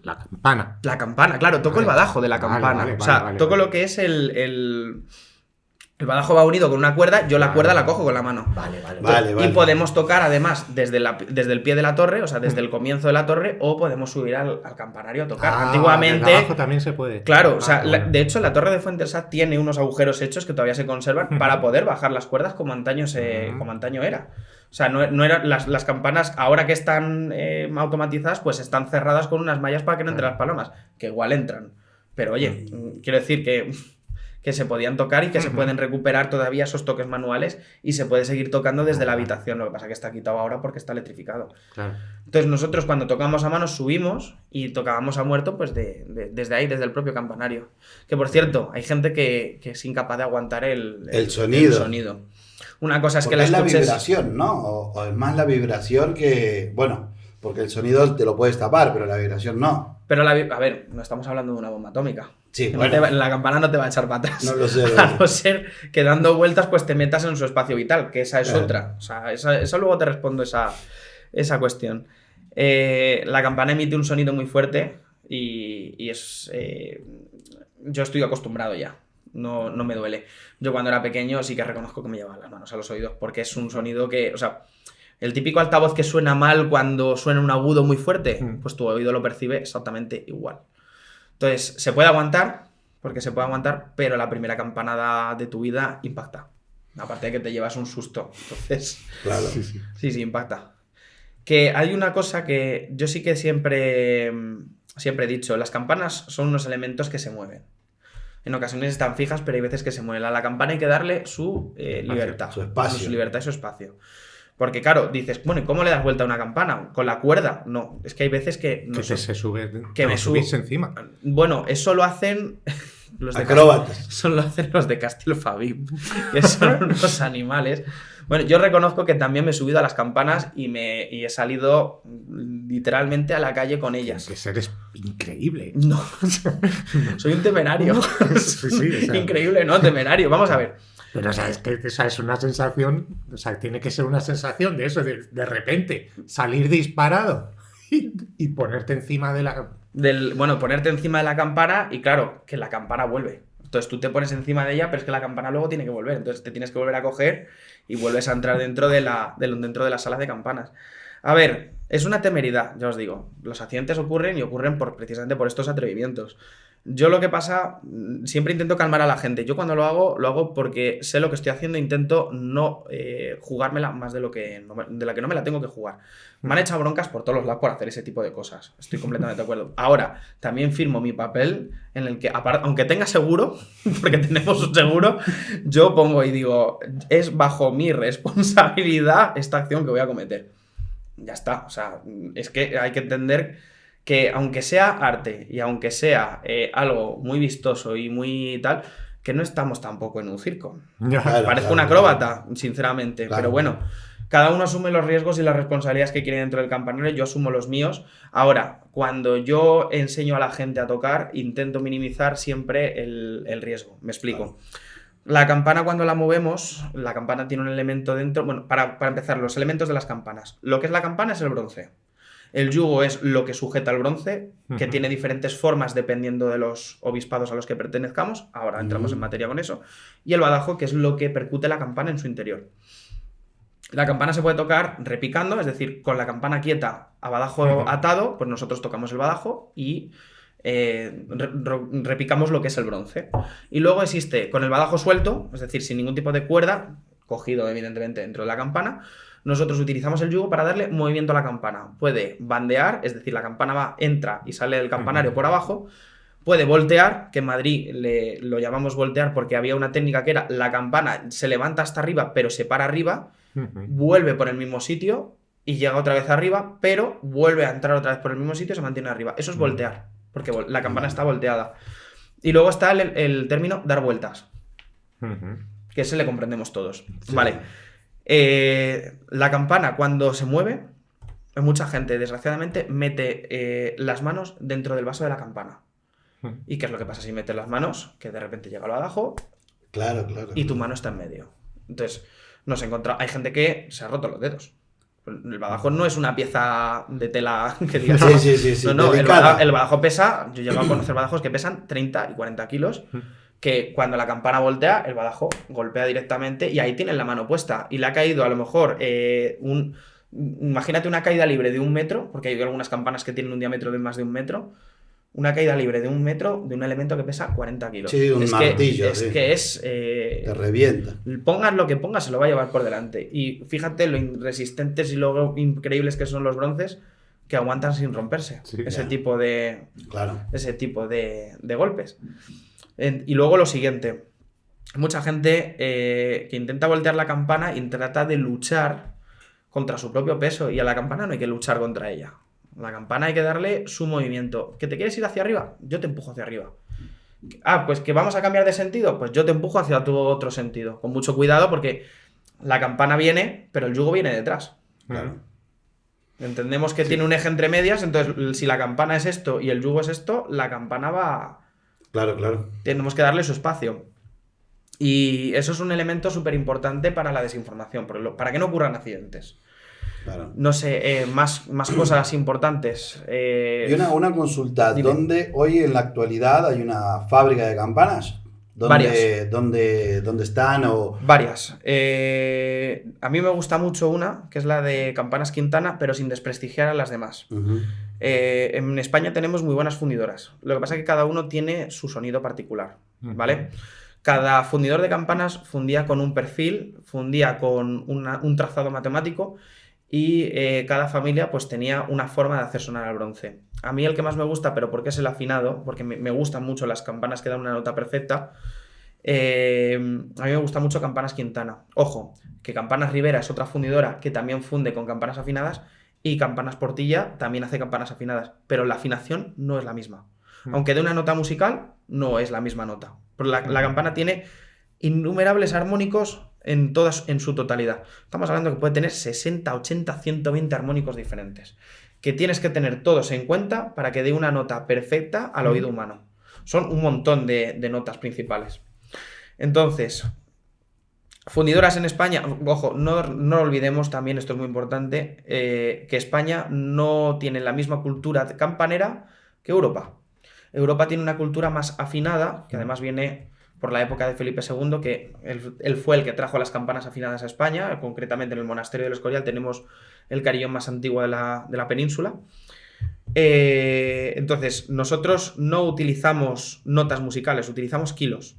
la campana. La campana, claro, toco el badajo de la campana. Toco lo que es el badajo va unido con una cuerda, yo la cuerda la cojo con la mano. Vale. Y podemos tocar además desde el pie de la torre, o sea, desde el comienzo de la torre, o podemos subir al campanario a tocar. Antiguamente... Desde abajo también se puede. Claro, o sea, de hecho la torre de Fuentesat tiene unos agujeros hechos que todavía se conservan para poder bajar las cuerdas como antaño era. O sea, no eran las campanas, ahora que están automatizadas, pues están cerradas con unas mallas para que no entren las palomas, que igual entran. Pero oye, quiero decir que se podían tocar y que se pueden recuperar todavía esos toques manuales y se puede seguir tocando desde la habitación. Lo que pasa es que está quitado ahora porque está electrificado. Claro. Entonces nosotros cuando tocamos a mano subimos y tocábamos a muerto pues desde ahí, desde el propio campanario. Que por cierto, hay gente que es incapaz de aguantar el sonido. Una cosa es que la escuches... es la vibración, ¿no? O es más la vibración que... Bueno, porque el sonido te lo puedes tapar, pero la vibración no. Pero a ver, no estamos hablando de una bomba atómica. Sí, la campana no te va a echar para atrás. No lo sé. A no ser que dando vueltas pues te metas en su espacio vital, que esa es otra. O sea, eso luego te respondo esa cuestión. La campana emite un sonido muy fuerte y es... yo estoy acostumbrado ya. No me duele. Yo cuando era pequeño sí que reconozco que me llevaba las manos a los oídos porque es un sonido que, o sea, el típico altavoz que suena mal cuando suena un agudo muy fuerte, pues tu oído lo percibe exactamente igual. Entonces, se puede aguantar, porque se puede aguantar, pero la primera campanada de tu vida impacta. Aparte de que te llevas un susto. Entonces, claro. Sí, impacta. Que hay una cosa que yo sí que siempre he dicho, las campanas son unos elementos que se mueven. En ocasiones están fijas, pero hay veces que se mueven. A la campana hay que darle su libertad. Su espacio. Su libertad y su espacio. Porque claro, dices, bueno, ¿y cómo le das vuelta a una campana? ¿Con la cuerda? No, es que hay veces que... No se sube... Que me subís encima. Bueno, eso lo hacen... Los de acróbatas. Eso lo hacen los de Castelfabib, que son unos animales. Bueno, yo reconozco que también me he subido a las campanas y he salido literalmente a la calle con ellas. Que eres increíble. No, soy un temerario. Sí, o sea... Increíble, ¿no? Temerario. Vamos a ver. Pero, o sea, es que es una sensación, o sea, tiene que ser una sensación de eso, de repente salir disparado y ponerte encima de la... Bueno, ponerte encima de la campana y claro, que la campana vuelve. Entonces tú te pones encima de ella, pero es que la campana luego tiene que volver. Entonces te tienes que volver a coger y vuelves a entrar dentro de dentro de las salas de campanas. A ver, es una temeridad, ya os digo. Los accidentes ocurren y ocurren precisamente por estos atrevimientos. Yo lo que pasa, siempre intento calmar a la gente. Yo cuando lo hago porque sé lo que estoy haciendo, intento no jugármela más de la que no me la tengo que jugar. Me han echado broncas por todos los lados por hacer ese tipo de cosas. Estoy completamente de acuerdo. Ahora, también firmo mi papel en el que, aunque tenga seguro, porque tenemos un seguro, yo pongo y digo, es bajo mi responsabilidad esta acción que voy a cometer. Ya está. O sea, es que hay que entender que aunque sea arte y aunque sea algo muy vistoso y muy tal, que no estamos tampoco en un circo. Claro, Parezco un acróbata, sinceramente, Claro. pero bueno, cada uno asume los riesgos y las responsabilidades que quiere dentro del campanero, yo asumo los míos. Ahora, cuando yo enseño a la gente a tocar, intento minimizar siempre el riesgo, me explico. Claro. La campana cuando la movemos, la campana tiene un elemento dentro, bueno, para empezar, los elementos de las campanas. Lo que es la campana es el bronce. El yugo es lo que sujeta el bronce, que tiene diferentes formas dependiendo de los obispados a los que pertenezcamos. Ahora entramos en materia con eso. Y el badajo, que es lo que percute la campana en su interior. La campana se puede tocar repicando, es decir, con la campana quieta a badajo atado, pues nosotros tocamos el badajo y repicamos lo que es el bronce. Y luego existe con el badajo suelto, es decir, sin ningún tipo de cuerda, cogido evidentemente dentro de la campana, nosotros utilizamos el yugo para darle movimiento a la campana. Puede bandear, es decir, la campana entra y sale del campanario por abajo. Puede voltear, que en Madrid lo llamamos voltear porque había una técnica que era la campana se levanta hasta arriba, pero se para arriba, vuelve por el mismo sitio y llega otra vez arriba, pero vuelve a entrar otra vez por el mismo sitio y se mantiene arriba. Eso es voltear, porque la campana está volteada. Y luego está el término dar vueltas, que ese le comprendemos todos. Sí. Vale. La campana cuando se mueve, mucha gente desgraciadamente mete las manos dentro del vaso de la campana. ¿Y qué es lo que pasa si metes las manos? Que de repente llega el badajo Claro. y tu mano está en medio. Entonces, hay gente que se ha roto los dedos. El badajo no es una pieza de tela que digas. Sí. No, delicada. el badajo pesa, yo llego a conocer badajos que pesan 30 y 40 kilos, que cuando la campana voltea, el badajo golpea directamente y ahí tienen la mano puesta. Y le ha caído a lo mejor imagínate una caída libre de 1 metro, porque hay algunas campanas que tienen un diámetro de más de 1 metro. Una caída libre de 1 metro de un elemento que pesa 40 kilos. Sí, un martillo. Te revienta. Pongas lo que pongas, se lo va a llevar por delante. Y fíjate lo resistentes y lo increíbles que son los bronces que aguantan sin romperse. Sí, ese tipo de golpes. Y luego lo siguiente. Mucha gente que intenta voltear la campana y trata de luchar contra su propio peso. Y a la campana no hay que luchar contra ella. A la campana hay que darle su movimiento. ¿Que te quieres ir hacia arriba? Yo te empujo hacia arriba. Pues que vamos a cambiar de sentido. Pues yo te empujo hacia tu otro sentido. Con mucho cuidado porque la campana viene, pero el yugo viene detrás. Claro. Entendemos que tiene un eje entre medias, entonces si la campana es esto y el yugo es esto, la campana va... Claro. Tenemos que darle su espacio. Y eso es un elemento súper importante para la desinformación, para que no ocurran accidentes. Claro. No sé, más cosas importantes. Y una consulta. Dime. ¿Dónde hoy en la actualidad hay una fábrica de campanas? Varias. ¿Dónde están? Varias. A mí me gusta mucho una, que es la de Campanas Quintana, pero sin desprestigiar a las demás. Uh-huh. En España tenemos muy buenas fundidoras. Lo que pasa es que cada uno tiene su sonido particular, ¿vale? Cada fundidor de campanas fundía con un perfil, fundía con un trazado matemático y cada familia pues tenía una forma de hacer sonar al bronce. A mí el que más me gusta, pero porque es el afinado, porque me gustan mucho las campanas que dan una nota perfecta, a mí me gusta mucho Campanas Quintana. Ojo, que Campanas Rivera es otra fundidora que también funde con campanas afinadas y Campanas Portilla también hace campanas afinadas, pero la afinación no es la misma. Aunque de una nota musical, no es la misma nota. Pero la campana tiene innumerables armónicos en su totalidad. Estamos hablando que puede tener 60, 80, 120 armónicos diferentes, que tienes que tener todos en cuenta para que dé una nota perfecta al oído humano. Son un montón de notas principales. Entonces, Fundidoras en España, ojo, no lo olvidemos también, esto es muy importante, que España no tiene la misma cultura campanera que Europa. Europa tiene una cultura más afinada, que además viene por la época de Felipe II, que él fue el que trajo las campanas afinadas a España, concretamente en el monasterio del Escorial tenemos el carillón más antiguo de la península. Entonces, nosotros no utilizamos notas musicales, utilizamos kilos.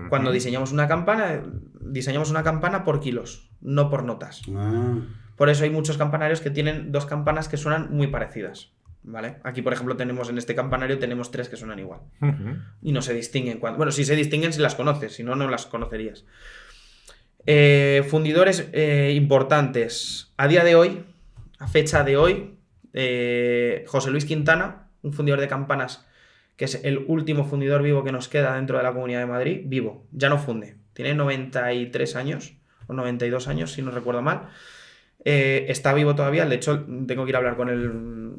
Cuando diseñamos una campana por kilos, no por notas. Por eso hay muchos campanarios que tienen 2 campanas que suenan muy parecidas, ¿vale? Aquí, por ejemplo, en este campanario tenemos 3 que suenan igual. Y no se distinguen. Bueno, sí se distinguen si las conoces, si no, no las conocerías. Fundidores importantes. A día de hoy, a fecha de hoy, José Luis Quintana, un fundidor de campanas que es el último fundidor vivo que nos queda dentro de la Comunidad de Madrid, vivo, ya no funde, tiene 93 años o 92 años, si no recuerdo mal, está vivo todavía, de hecho tengo que ir a hablar con él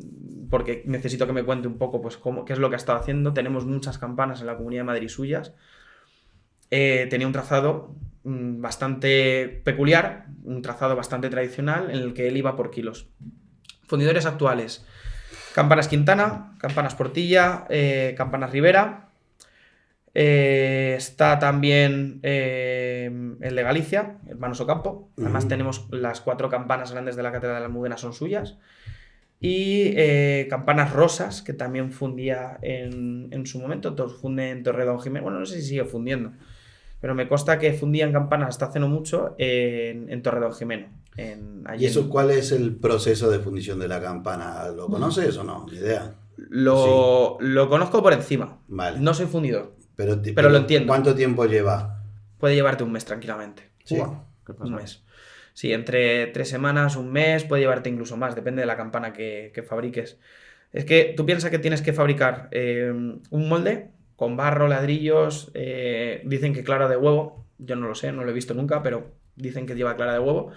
porque necesito que me cuente un poco pues qué es lo que ha estado haciendo. Tenemos muchas campanas en la Comunidad de Madrid suyas. Tenía un trazado bastante peculiar, un trazado bastante tradicional en el que él iba por kilos. Fundidores actuales: Campanas Quintana, Campanas Portilla, Campanas Rivera. Está también el de Galicia, Hermanos Ocampo. Además tenemos las 4 campanas grandes de la Catedral de la Almudena, son suyas. Y Campanas Rosas, que también fundía en su momento. Funde en Torredonjimeno. Bueno, no sé si sigue fundiendo, pero me consta que fundían campanas hasta hace no mucho en Torredonjimeno. ¿Y eso cuál es el proceso de fundición de la campana? ¿Lo conoces o no? Ni idea. Lo conozco por encima. Vale. No soy fundidor, pero lo entiendo. ¿Cuánto tiempo lleva? Puede llevarte un mes tranquilamente. Sí. ¿Qué pasa? Un mes. Sí, entre 3 semanas, un mes, puede llevarte incluso más, depende de la campana que fabriques. Es que tú piensas que tienes que fabricar un molde con barro, ladrillos, dicen que clara de huevo, yo no lo sé, no lo he visto nunca, pero dicen que lleva clara de huevo.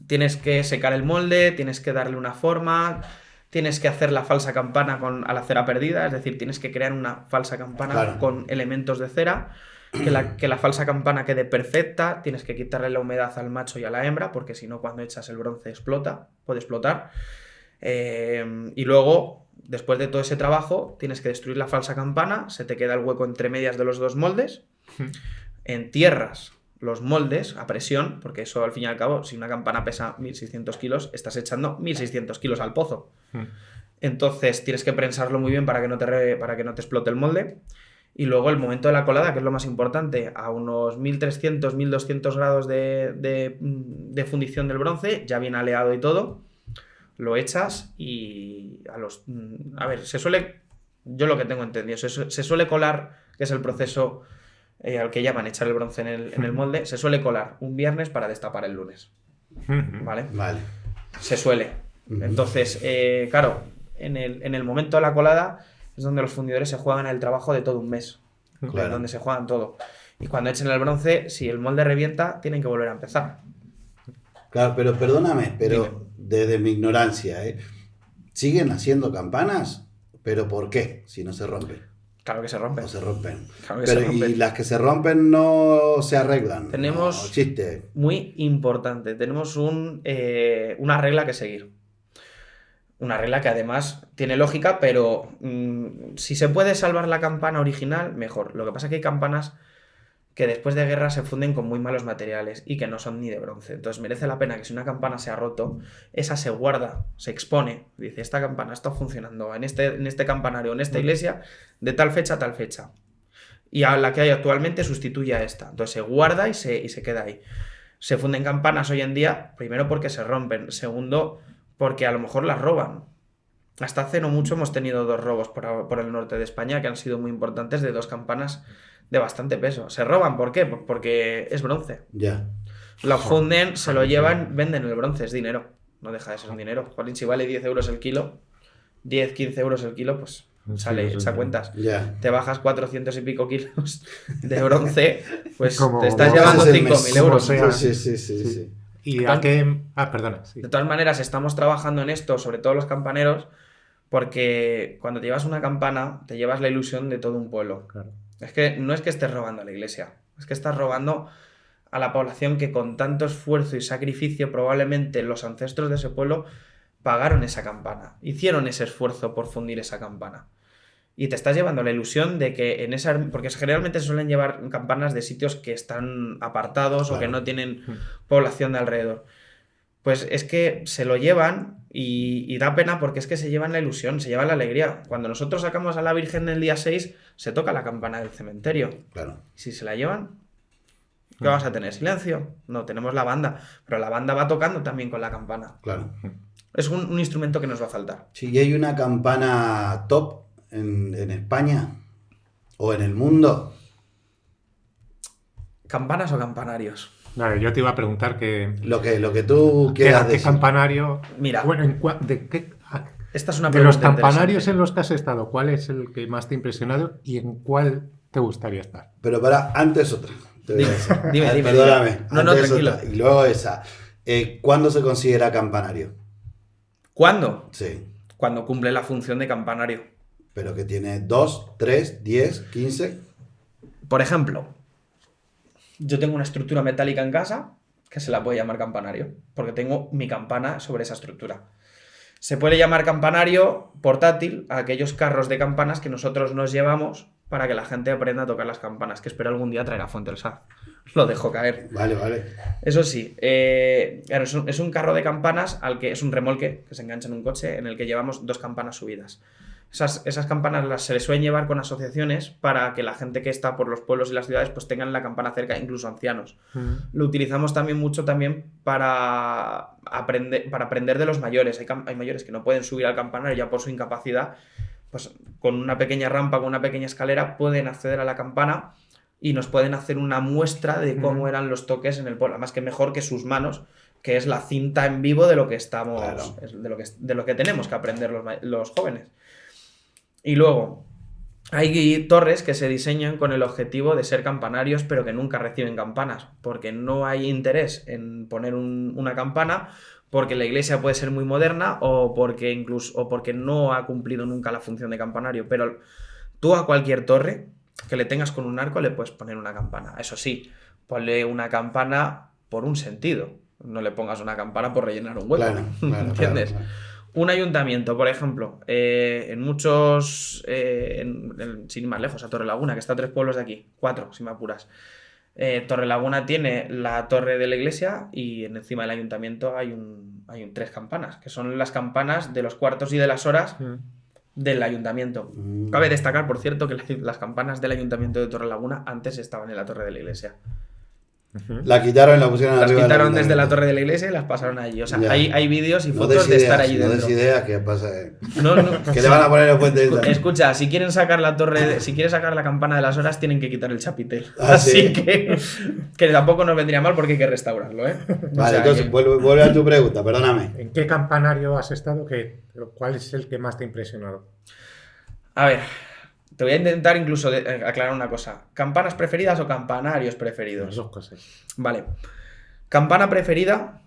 Tienes que secar el molde, tienes que darle una forma, tienes que hacer la falsa campana a la cera perdida, es decir, tienes que crear una falsa campana con elementos de cera, que la falsa campana quede perfecta, tienes que quitarle la humedad al macho y a la hembra, porque si no, cuando echas el bronce puede explotar. Y luego, después de todo ese trabajo, tienes que destruir la falsa campana, se te queda el hueco entre medias de los 2 moldes, entierras los moldes a presión, porque eso al fin y al cabo, si una campana pesa 1600 kilos, estás echando 1600 kilos al pozo. Entonces tienes que prensarlo muy bien para que no te explote el molde. Y luego el momento de la colada, que es lo más importante, a unos 1300, 1200 grados de fundición del bronce, ya bien aleado y todo, lo echas y yo lo que tengo entendido, se suele colar, que es el proceso al que llaman echar el bronce en el molde, se suele colar un viernes para destapar el lunes. ¿Vale? Vale. Se suele. Entonces, claro, en el momento de la colada es donde los fundidores se juegan el trabajo de todo un mes. Claro. Donde se juegan todo. Y cuando echen el bronce, si el molde revienta, tienen que volver a empezar. Claro, pero perdóname, Dime. Desde mi ignorancia, ¿siguen haciendo campanas? ¿Pero por qué? Si no se rompen. Claro que se rompen. No se rompen. Claro que se rompen. Y las que se rompen no se arreglan. Tenemos, no existe. muy importante, tenemos una regla que seguir. Una regla que además tiene lógica, pero si se puede salvar la campana original, mejor. Lo que pasa es que hay campanas que después de guerra se funden con muy malos materiales y que no son ni de bronce. Entonces merece la pena que si una campana se ha roto, esa se guarda, se expone. Dice, esta campana está funcionando en este campanario, en esta iglesia, de tal fecha a tal fecha. Y a la que hay actualmente sustituye a esta. Entonces se guarda y se queda ahí. Se funden campanas hoy en día, primero porque se rompen, segundo porque a lo mejor las roban. Hasta hace no mucho hemos tenido 2 robos por el norte de España que han sido muy importantes, de 2 campanas de bastante peso. ¿Se roban? ¿Por qué? Porque es bronce. Ya. Lo funden, se lo llevan, venden el bronce, es dinero. No deja de ser un dinero. Jolín, si vale 10 euros el kilo, 10, 15 euros el kilo, pues sale, echa cuentas. Ya. Te bajas 400 y pico kilos de bronce, pues Como- te estás como llevando haces el 5.000 mes. euros. Como sea. Sí. ¿Y a qué...? Perdona. Sí. De todas maneras, estamos trabajando en esto, sobre todo los campaneros, porque cuando te llevas una campana, te llevas la ilusión de todo un pueblo. Claro. Es que no es que estés robando a la iglesia, es que estás robando a la población que con tanto esfuerzo y sacrificio probablemente los ancestros de ese pueblo pagaron esa campana, hicieron ese esfuerzo por fundir esa campana. Y te estás llevando la ilusión de que en esa... Porque generalmente se suelen llevar campanas de sitios que están apartados o que no tienen población de alrededor. Pues es que se lo llevan y da pena porque es que se llevan la ilusión, se llevan la alegría. Cuando nosotros sacamos a la Virgen el día 6, se toca la campana del cementerio. Claro. Y si se la llevan, ¿qué vamos a tener? ¿Silencio? No, tenemos la banda. Pero la banda va tocando también con la campana. Claro. Es un instrumento que nos va a faltar. Sí, y hay una campana top en España o en el mundo. ¿Campanas o campanarios? Vale, yo te iba a preguntar que... Lo que tú quieras ¿Qué decir. campanario? Mira. Bueno, ¿de qué? Esta es una De los pregunta campanarios interesante. en los que has estado, ¿cuál es el que más te ha impresionado y en cuál te gustaría estar? Pero para, antes otra. Te voy a decir. Dime. Perdóname. No, antes tranquilo. otra. Y luego esa. ¿Cuándo se considera campanario? ¿Cuándo? Sí. Cuando cumple la función de campanario. Pero que tiene 2, 3, 10, 15. Por ejemplo, yo tengo una estructura metálica en casa que se la puede llamar campanario, porque tengo mi campana sobre esa estructura. Se puede llamar campanario portátil a aquellos carros de campanas que nosotros nos llevamos para que la gente aprenda a tocar las campanas, que espero algún día traer a Fuente del Saz. Lo dejo caer. Vale. Eso sí, claro, es un carro de campanas al que es un remolque que se engancha en un coche en el que llevamos 2 campanas subidas. Esas campanas se les suelen llevar con asociaciones para que la gente que está por los pueblos y las ciudades pues tengan la campana cerca, incluso ancianos. Lo utilizamos también mucho para aprender de los mayores. Hay mayores que no pueden subir al campanario ya por su incapacidad, pues con una pequeña rampa, con una pequeña escalera pueden acceder a la campana y nos pueden hacer una muestra de cómo eran los toques en el pueblo. Además que mejor que sus manos, que es la cinta en vivo de lo que estamos, Claro. de lo que tenemos que aprender los jóvenes. Y luego, hay torres que se diseñan con el objetivo de ser campanarios, pero que nunca reciben campanas, porque no hay interés en poner una campana, porque la iglesia puede ser muy moderna o porque no ha cumplido nunca la función de campanario. Pero tú a cualquier torre que le tengas con un arco le puedes poner una campana. Eso sí, ponle una campana por un sentido. No le pongas una campana por rellenar un hueco. Claro. ¿Entiendes? Claro. Un ayuntamiento, por ejemplo, en muchos, sin ir más lejos, a Torrelaguna, que está a 3 pueblos de aquí, 4, si me apuras. Torrelaguna tiene la torre de la iglesia y encima del ayuntamiento hay 3 campanas, que son las campanas de los cuartos y de las horas del ayuntamiento. Cabe destacar, por cierto, que las campanas del ayuntamiento de Torrelaguna antes estaban en la torre de la iglesia. La quitaron y la pusieron Las arriba. del quitaron desde la ayuntamiento. torre de la iglesia y las pasaron allí. O sea, Ya. hay vídeos y No fotos des de estar ideas, allí no dentro. des ideas que pasa. No, Que le van a poner el puente. Escucha, si quieren sacar la torre, si quieren sacar la campana de las horas, tienen que quitar el chapitel. Ah, Así ¿sí? que tampoco nos vendría mal porque hay que restaurarlo, ¿eh? O Vale, sea entonces que- vuelve a tu pregunta, perdóname. ¿En qué campanario has estado? ¿Cuál es el que más te ha impresionado? A ver, te voy a intentar incluso aclarar una cosa. ¿Campanas preferidas o campanarios Las preferidos? 2 cosas. Vale. Campana preferida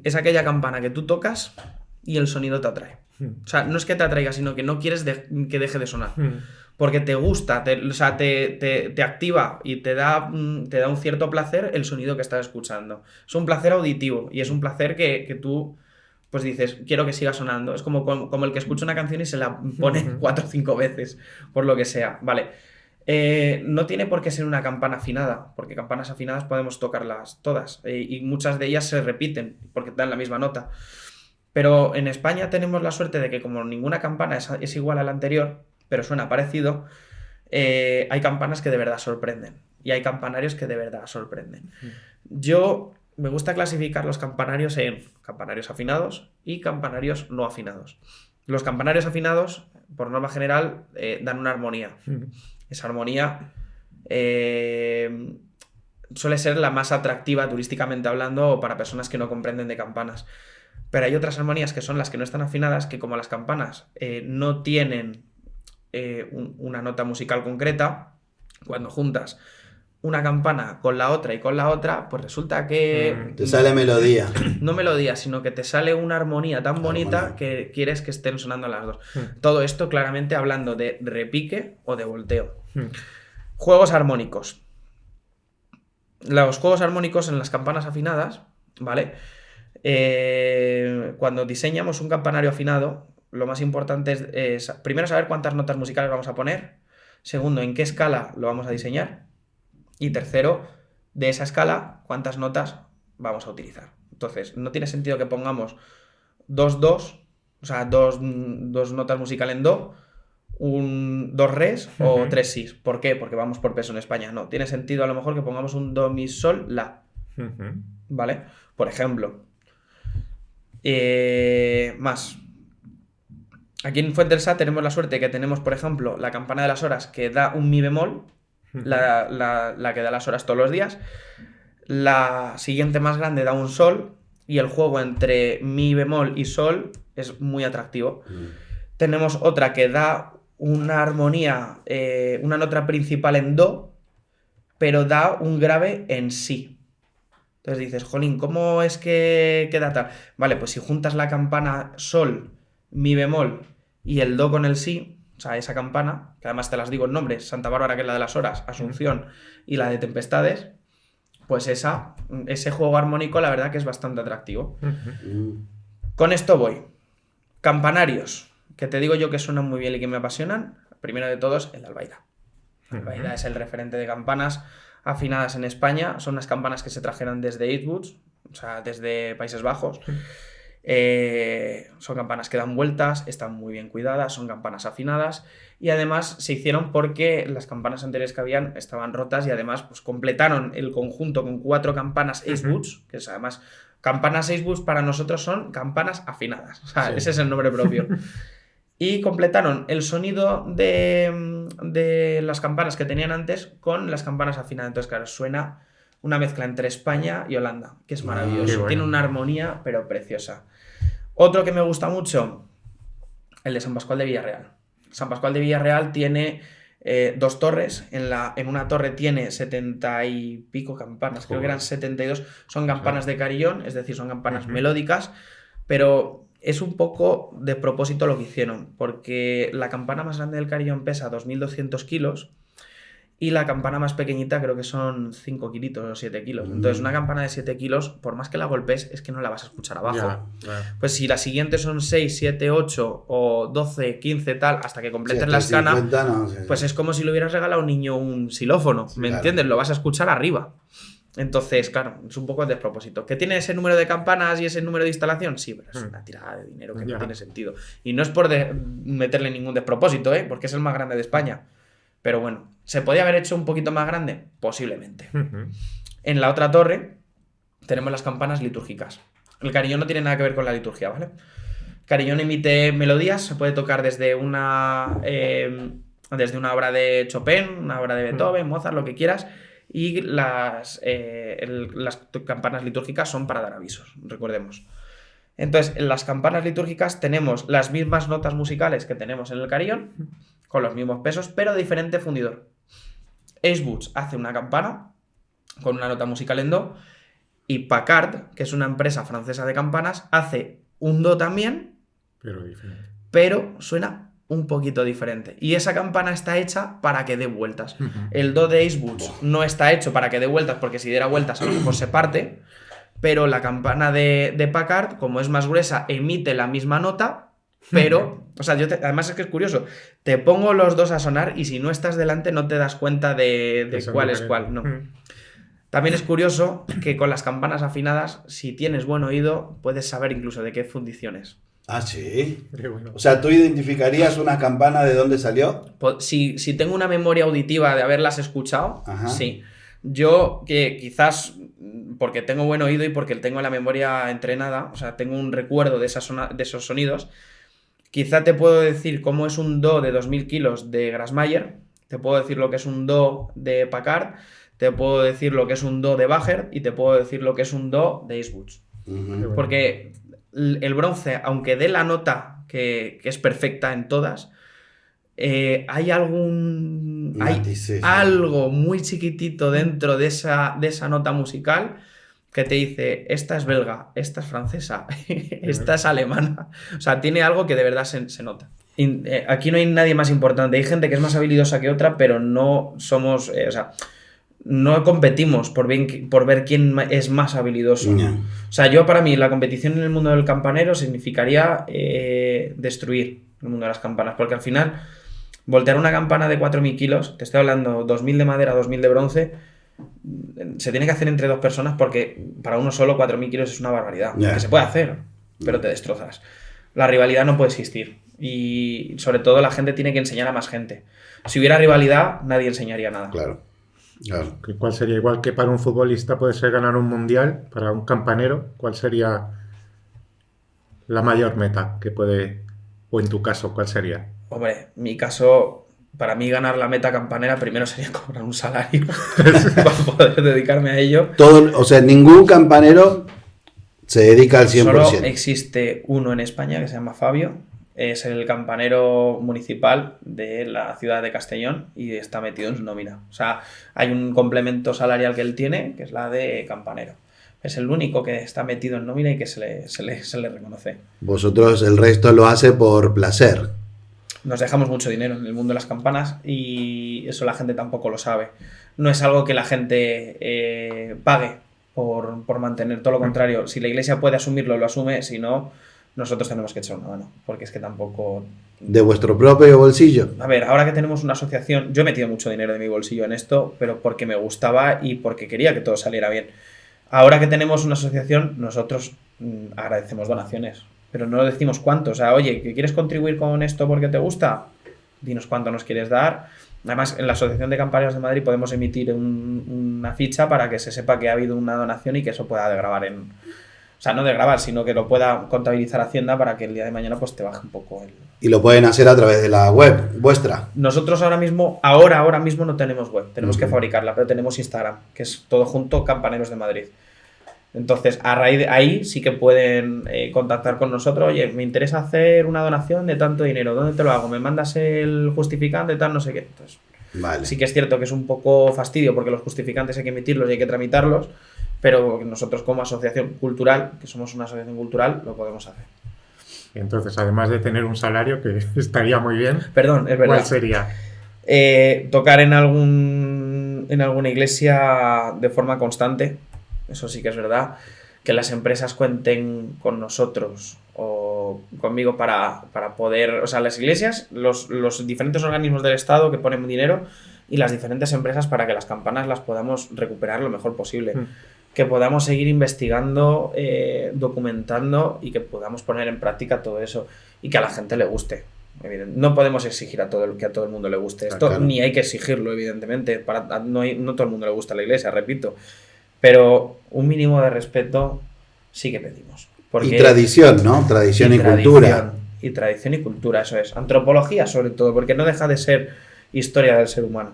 es aquella campana que tú tocas y el sonido te atrae. O sea, no es que te atraiga, sino que no quieres que deje de sonar. Porque te gusta, te activa y te da un cierto placer el sonido que estás escuchando. Es un placer auditivo y es un placer que tú pues dices, quiero que siga sonando. Es como el que escucha una canción y se la pone 4 o 5 veces, por lo que sea. Vale. No tiene por qué ser una campana afinada, porque campanas afinadas podemos tocarlas todas y muchas de ellas se repiten porque dan la misma nota. Pero en España tenemos la suerte de que como ninguna campana es igual a la anterior, pero suena parecido, hay campanas que de verdad sorprenden y hay campanarios que de verdad sorprenden. Yo me gusta clasificar los campanarios en campanarios afinados y campanarios no afinados. Los campanarios afinados, por norma general, dan una armonía. Esa armonía suele ser la más atractiva turísticamente hablando o para personas que no comprenden de campanas. Pero hay otras armonías que son las que no están afinadas, que como las campanas no tienen una nota musical concreta, cuando juntas una campana con la otra y con la otra, pues resulta que Te sale melodía. no melodía, sino que te sale una armonía tan bonita Armonía. que quieres que estén sonando las dos. Todo esto claramente hablando de repique o de volteo. Juegos armónicos. Los juegos armónicos en las campanas afinadas, ¿vale? Cuando diseñamos un campanario afinado, lo más importante es primero saber cuántas notas musicales vamos a poner, segundo, en qué escala lo vamos a diseñar, y tercero, de esa escala, cuántas notas vamos a utilizar. Entonces, no tiene sentido que pongamos dos, o sea, dos notas musicales en do, dos res o tres sis. ¿Por qué? Porque vamos por peso en España. No, tiene sentido a lo mejor que pongamos un do, mi, sol, la. ¿Vale? Por ejemplo. Más. Aquí en Fuentesá tenemos la suerte que tenemos, por ejemplo, la campana de las horas que da un mi bemol, la que da las horas todos los días. La siguiente más grande da un sol y el juego entre mi bemol y sol es muy atractivo. Tenemos otra que da una armonía, una nota principal en do, pero da un grave en si. Entonces dices, jolín, ¿cómo es que queda tal? Vale, pues si juntas la campana sol, mi bemol y el do con el si, o sea, esa campana, que además te las digo en nombres, Santa Bárbara, que es la de las horas, Asunción y la de Tempestades, pues ese juego armónico la verdad que es bastante atractivo. Con esto voy. Campanarios, que te digo yo que suenan muy bien y que me apasionan. Primero de todos, el Albaida. El Albaida es el referente de campanas afinadas en España. Son unas campanas que se trajeron desde East Woods, o sea, desde Países Bajos. Son campanas que dan vueltas, están muy bien cuidadas, son campanas afinadas y además se hicieron porque las campanas anteriores que habían estaban rotas y además pues completaron el conjunto con 4 campanas East Woods, que es además campanas East Woods para nosotros son campanas afinadas, o sea, ese es el nombre propio. Y completaron el sonido de las campanas que tenían antes con las campanas afinadas. Entonces, claro, suena una mezcla entre España y Holanda, que es maravilloso. Bueno. Tiene una armonía, pero preciosa. Otro que me gusta mucho, el de San Pascual de Villarreal. San Pascual de Villarreal tiene 2 torres. En una torre tiene 70 y pico campanas, creo que eran 72. Son campanas de carillón, es decir, son campanas melódicas, pero es un poco de propósito lo que hicieron, porque la campana más grande del carillón pesa 2.200 kilos y la campana más pequeñita creo que son 5 kilitos o 7 kilos. Entonces una campana de 7 kilos, por más que la golpes, es que no la vas a escuchar abajo. Ya. Pues si las siguientes son 6, 7, 8 o 12, 15 tal, hasta que completes la escala, pues es como si le hubieras regalado a un niño un xilófono, ¿me entiendes? Lo vas a escuchar arriba. Entonces, claro, es un poco el despropósito. ¿Que tiene ese número de campanas y ese número de instalación? Sí, pero es una tirada de dinero que no tiene sentido. Y no es por meterle ningún despropósito, porque es el más grande de España. Pero bueno, ¿se podía haber hecho un poquito más grande? Posiblemente. En la otra torre tenemos las campanas litúrgicas. El carillón no tiene nada que ver con la liturgia, ¿vale? El carillón emite melodías, se puede tocar desde una obra de Chopin, una obra de Beethoven, Mozart, lo que quieras. Y las campanas litúrgicas son para dar avisos, recordemos. Entonces, en las campanas litúrgicas tenemos las mismas notas musicales que tenemos en el carillón, con los mismos pesos, pero de diferente fundidor. Ace Woods hace una campana con una nota musical en do, y Packard, que es una empresa francesa de campanas, hace un do también, pero suena un poquito diferente. Y esa campana está hecha para que dé vueltas. El do de Ace Woods no está hecho para que dé vueltas, porque si diera vueltas a lo mejor se parte, pero la campana de Packard, como es más gruesa, emite la misma nota, pero... O sea, además es que es curioso. Te pongo los dos a sonar y si no estás delante no te das cuenta de cuál es cuál. No. También es curioso que con las campanas afinadas, si tienes buen oído, puedes saber incluso de qué fundiciones. Ah, sí. Qué bueno. O sea, ¿tú identificarías una campana de dónde salió? Si tengo una memoria auditiva de haberlas escuchado, sí. Yo, que quizás porque tengo buen oído y porque tengo la memoria entrenada, o sea, tengo un recuerdo de esos sonidos, quizá te puedo decir cómo es un do de 2000 kilos de Grassmayer, te puedo decir lo que es un do de Packard, te puedo decir lo que es un do de Bacher y te puedo decir lo que es un do de Ace Woods. Porque el bronce, aunque dé la nota que es perfecta en todas, hay algún... Hay Matices, ¿no? algo muy chiquitito dentro de esa nota musical que te dice, esta es belga, esta es francesa, esta es alemana. O sea, tiene algo que de verdad se nota. Aquí no hay nadie más importante. Hay gente que es más habilidosa que otra, pero no somos... o sea, no competimos por ver quién es más habilidoso. Ya. O sea, para mí la competición en el mundo del campanero significaría destruir el mundo de las campanas, porque al final voltear una campana de 4.000 kilos, te estoy hablando 2.000 de madera, 2.000 de bronce, se tiene que hacer entre dos personas porque para uno solo 4.000 kilos es una barbaridad. Ya. Que se puede hacer, pero te destrozas. La rivalidad no puede existir y sobre todo la gente tiene que enseñar a más gente. Si hubiera rivalidad, nadie enseñaría nada. Claro. Claro. ¿Cuál sería, igual que para un futbolista puede ser ganar un mundial, para un campanero, cuál sería la mayor meta que puede, o en tu caso, cuál sería? Hombre, en mi caso, para mí ganar la meta campanera primero sería cobrar un salario para poder dedicarme a ello. O sea, ningún campanero se dedica al 100%. Solo existe uno en España que se llama Fabio, es el campanero municipal de la ciudad de Castellón y está metido en su nómina. O sea, hay un complemento salarial que él tiene, que es la de campanero. Es el único que está metido en nómina y que se le reconoce. Vosotros el resto lo hace por placer. Nos dejamos mucho dinero en el mundo de las campanas y eso la gente tampoco lo sabe. No es algo que la gente pague por mantener, todo lo contrario. Si la iglesia puede asumirlo, lo asume, si no, nosotros tenemos que echar una mano, porque es que tampoco... ¿De vuestro propio bolsillo? A ver, ahora que tenemos una asociación, yo he metido mucho dinero de mi bolsillo en esto, pero porque me gustaba y porque quería que todo saliera bien. Ahora que tenemos una asociación, nosotros agradecemos donaciones, pero no decimos cuánto. O sea, oye, ¿que quieres contribuir con esto porque te gusta? Dinos cuánto nos quieres dar. Además, en la Asociación de Campaneros de Madrid podemos emitir una ficha para que se sepa que ha habido una donación y que eso pueda degravar en... O sea, no degravar, sino que lo pueda contabilizar Hacienda para que el día de mañana pues te baje un poco el... Y lo pueden hacer a través de la web vuestra. Nosotros ahora mismo no tenemos web, tenemos que Ujú. fabricarla, pero tenemos Instagram, que es todo junto Campaneros de Madrid. Entonces, a raíz de ahí sí que pueden contactar con nosotros. Oye, me interesa hacer una donación de tanto dinero, ¿dónde te lo hago? ¿Me mandas el justificante, tal, no sé qué? Entonces, Vale. sí que es cierto que es un poco fastidio porque los justificantes hay que emitirlos y hay que tramitarlos, pero nosotros como asociación cultural, que somos una asociación cultural, lo podemos hacer. Entonces, además de tener un salario, que estaría muy bien, Perdón, es verdad. ¿cuál sería? Tocar en alguna iglesia de forma constante, eso sí que es verdad. Que las empresas cuenten con nosotros o conmigo para poder... O sea, las iglesias, los diferentes organismos del Estado que ponen dinero y las diferentes empresas para que las campanas las podamos recuperar lo mejor posible. Que podamos seguir investigando, documentando y que podamos poner en práctica todo eso y que a la gente le guste. No podemos exigir que a todo el mundo le guste esto, Claro. ni hay que exigirlo, evidentemente. No todo el mundo le gusta la iglesia, repito. Pero un mínimo de respeto sí que pedimos. Y tradición, ¿no? Tradición y cultura. Y tradición y cultura, eso es. Antropología, sobre todo, porque no deja de ser historia del ser humano.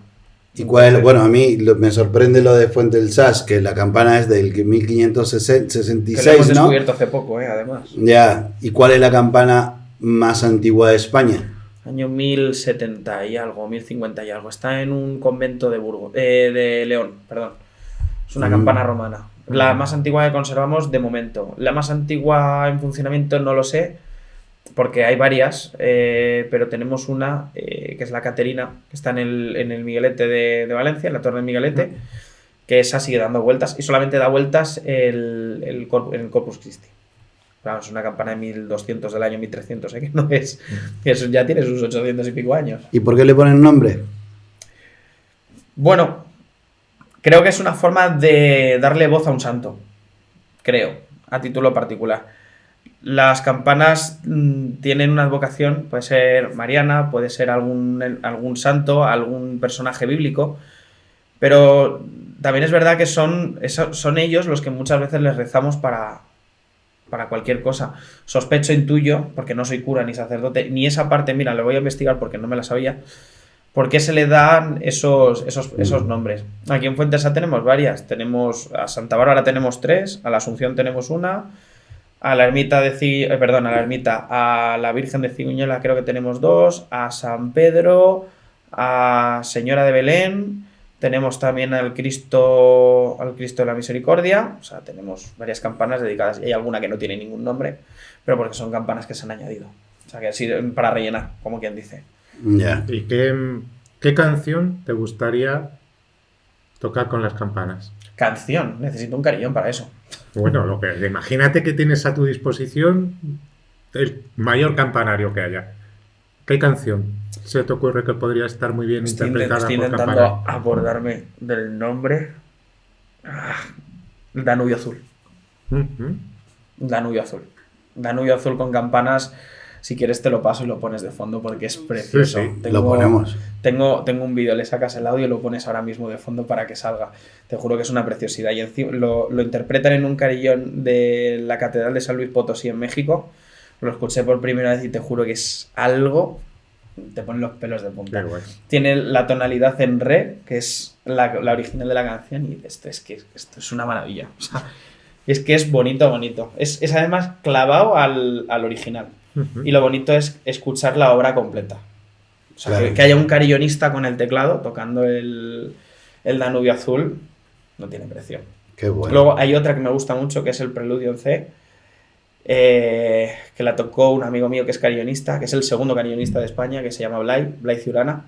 ¿Y cuál? Bueno, a mí me sorprende lo de Fuente del Sas, que la campana es del Que lo 1566, hemos ¿no? descubierto hace poco, además. Ya. ¿Y cuál es la campana más antigua de España? Año 1070 y algo, 1050 y algo. Está en un convento de León, perdón. Es una campana romana. La más antigua que conservamos de momento. La más antigua en funcionamiento no lo sé, porque hay varias, pero tenemos una, que es la Caterina, que está en el Miguelete de Valencia, en la Torre del Miguelete, que esa sigue dando vueltas, y solamente da vueltas en el Corpus Christi. Claro, es una campana de 1200 del año 1300, que no es... Eso ya tiene sus 800 y pico años. ¿Y por qué le ponen nombre? Bueno, creo que es una forma de darle voz a un santo. Creo, a título particular. Las campanas tienen una advocación, puede ser mariana, puede ser algún santo, algún personaje bíblico, pero también es verdad que son ellos los que muchas veces les rezamos para cualquier cosa. Sospecho, intuyo, porque no soy cura ni sacerdote, ni esa parte, mira, lo voy a investigar porque no me la sabía, por qué se le dan esos nombres. Aquí en Fuentesa tenemos varias. Tenemos a Santa Bárbara tenemos 3, a la Asunción tenemos una, A la ermita a la ermita, a la Virgen de Ciguñela creo que tenemos 2, a San Pedro, a Señora de Belén, tenemos también al Cristo de la Misericordia, o sea, tenemos varias campanas dedicadas, y hay alguna que no tiene ningún nombre, pero porque son campanas que se han añadido, o sea, que así para rellenar, como quien dice. Ya. ¿Y qué canción te gustaría tocar con las campanas? Canción, necesito un carillón para eso. Bueno, imagínate que tienes a tu disposición el mayor campanario que haya. ¿Qué canción se te ocurre que podría estar muy bien interpretada Estoy por intentando campanario? acordarme del nombre. Danubio Azul. Ujú. Danubio Azul. Danubio Azul con campanas. Si quieres te lo paso y lo pones de fondo porque es precioso. Sí, Lo ponemos. Tengo un vídeo, le sacas el audio y lo pones ahora mismo de fondo para que salga. Te juro que es una preciosidad. Y encima lo interpretan en un carillón de la Catedral de San Luis Potosí en México. Lo escuché por primera vez y te juro que es algo... Te ponen los pelos de punta. Qué guay. Tiene la tonalidad en re, que es la original de la canción, y esto es una maravilla. O sea, es que es bonito, bonito. Es además clavado al original. Ujú. Y lo bonito es escuchar la obra completa. O sea, Claro. que haya un carillonista con el teclado tocando el Danubio Azul, no tiene precio. Qué bueno. Luego hay otra que me gusta mucho, que es el Preludio en C, que la tocó un amigo mío que es carillonista, que es el segundo carillonista de España, que se llama Blay Ciurana.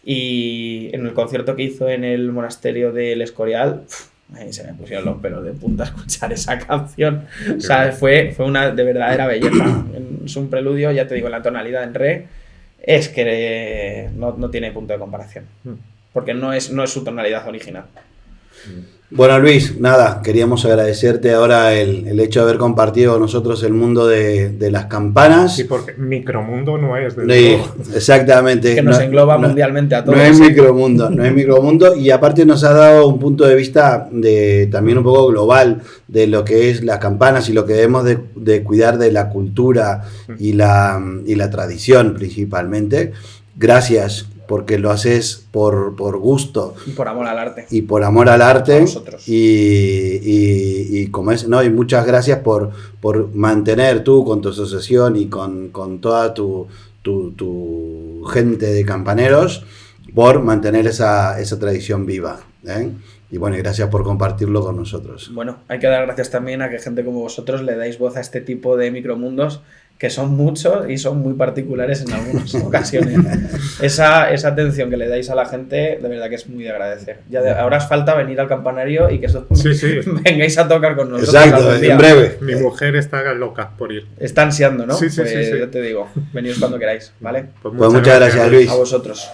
Y en el concierto que hizo en el monasterio del Escorial, ahí se me pusieron los pelos de punta a escuchar esa canción. O sea, fue una de verdadera belleza. Es un preludio, ya te digo, en la tonalidad en re, es que no tiene punto de comparación. Porque no es su tonalidad original. Bueno, Luis, nada, queríamos agradecerte ahora el hecho de haber compartido con nosotros el mundo de las campanas. Sí, porque micromundo no es del Sí, todo. exactamente. Que nos engloba mundialmente a todos. No es micromundo, no es micromundo. Y aparte nos ha dado un punto de vista también un poco global de lo que es las campanas y lo que debemos de cuidar de la cultura y la tradición principalmente. Gracias, porque lo haces por gusto. Y por amor al arte. Y por amor al arte. A nosotros. Y como es, ¿no? Y muchas gracias por mantener tú con tu asociación y con toda tu gente de campaneros, por mantener esa tradición viva, ¿eh? Y bueno, y gracias por compartirlo con nosotros. Bueno, hay que dar gracias también a que gente como vosotros le dais voz a este tipo de micromundos, que son muchos y son muy particulares en algunas ocasiones. Esa atención que le dais a la gente, de verdad que es muy de agradecer. Ahora os falta venir al campanario y que Sí. vengáis a tocar con nosotros. Exacto, algún día. en breve. Mi mujer está loca por ir. Está ansiando, ¿no? Sí, Pues sí. yo te digo, venid cuando queráis, ¿vale? Pues muchas gracias, Luis. A vosotros.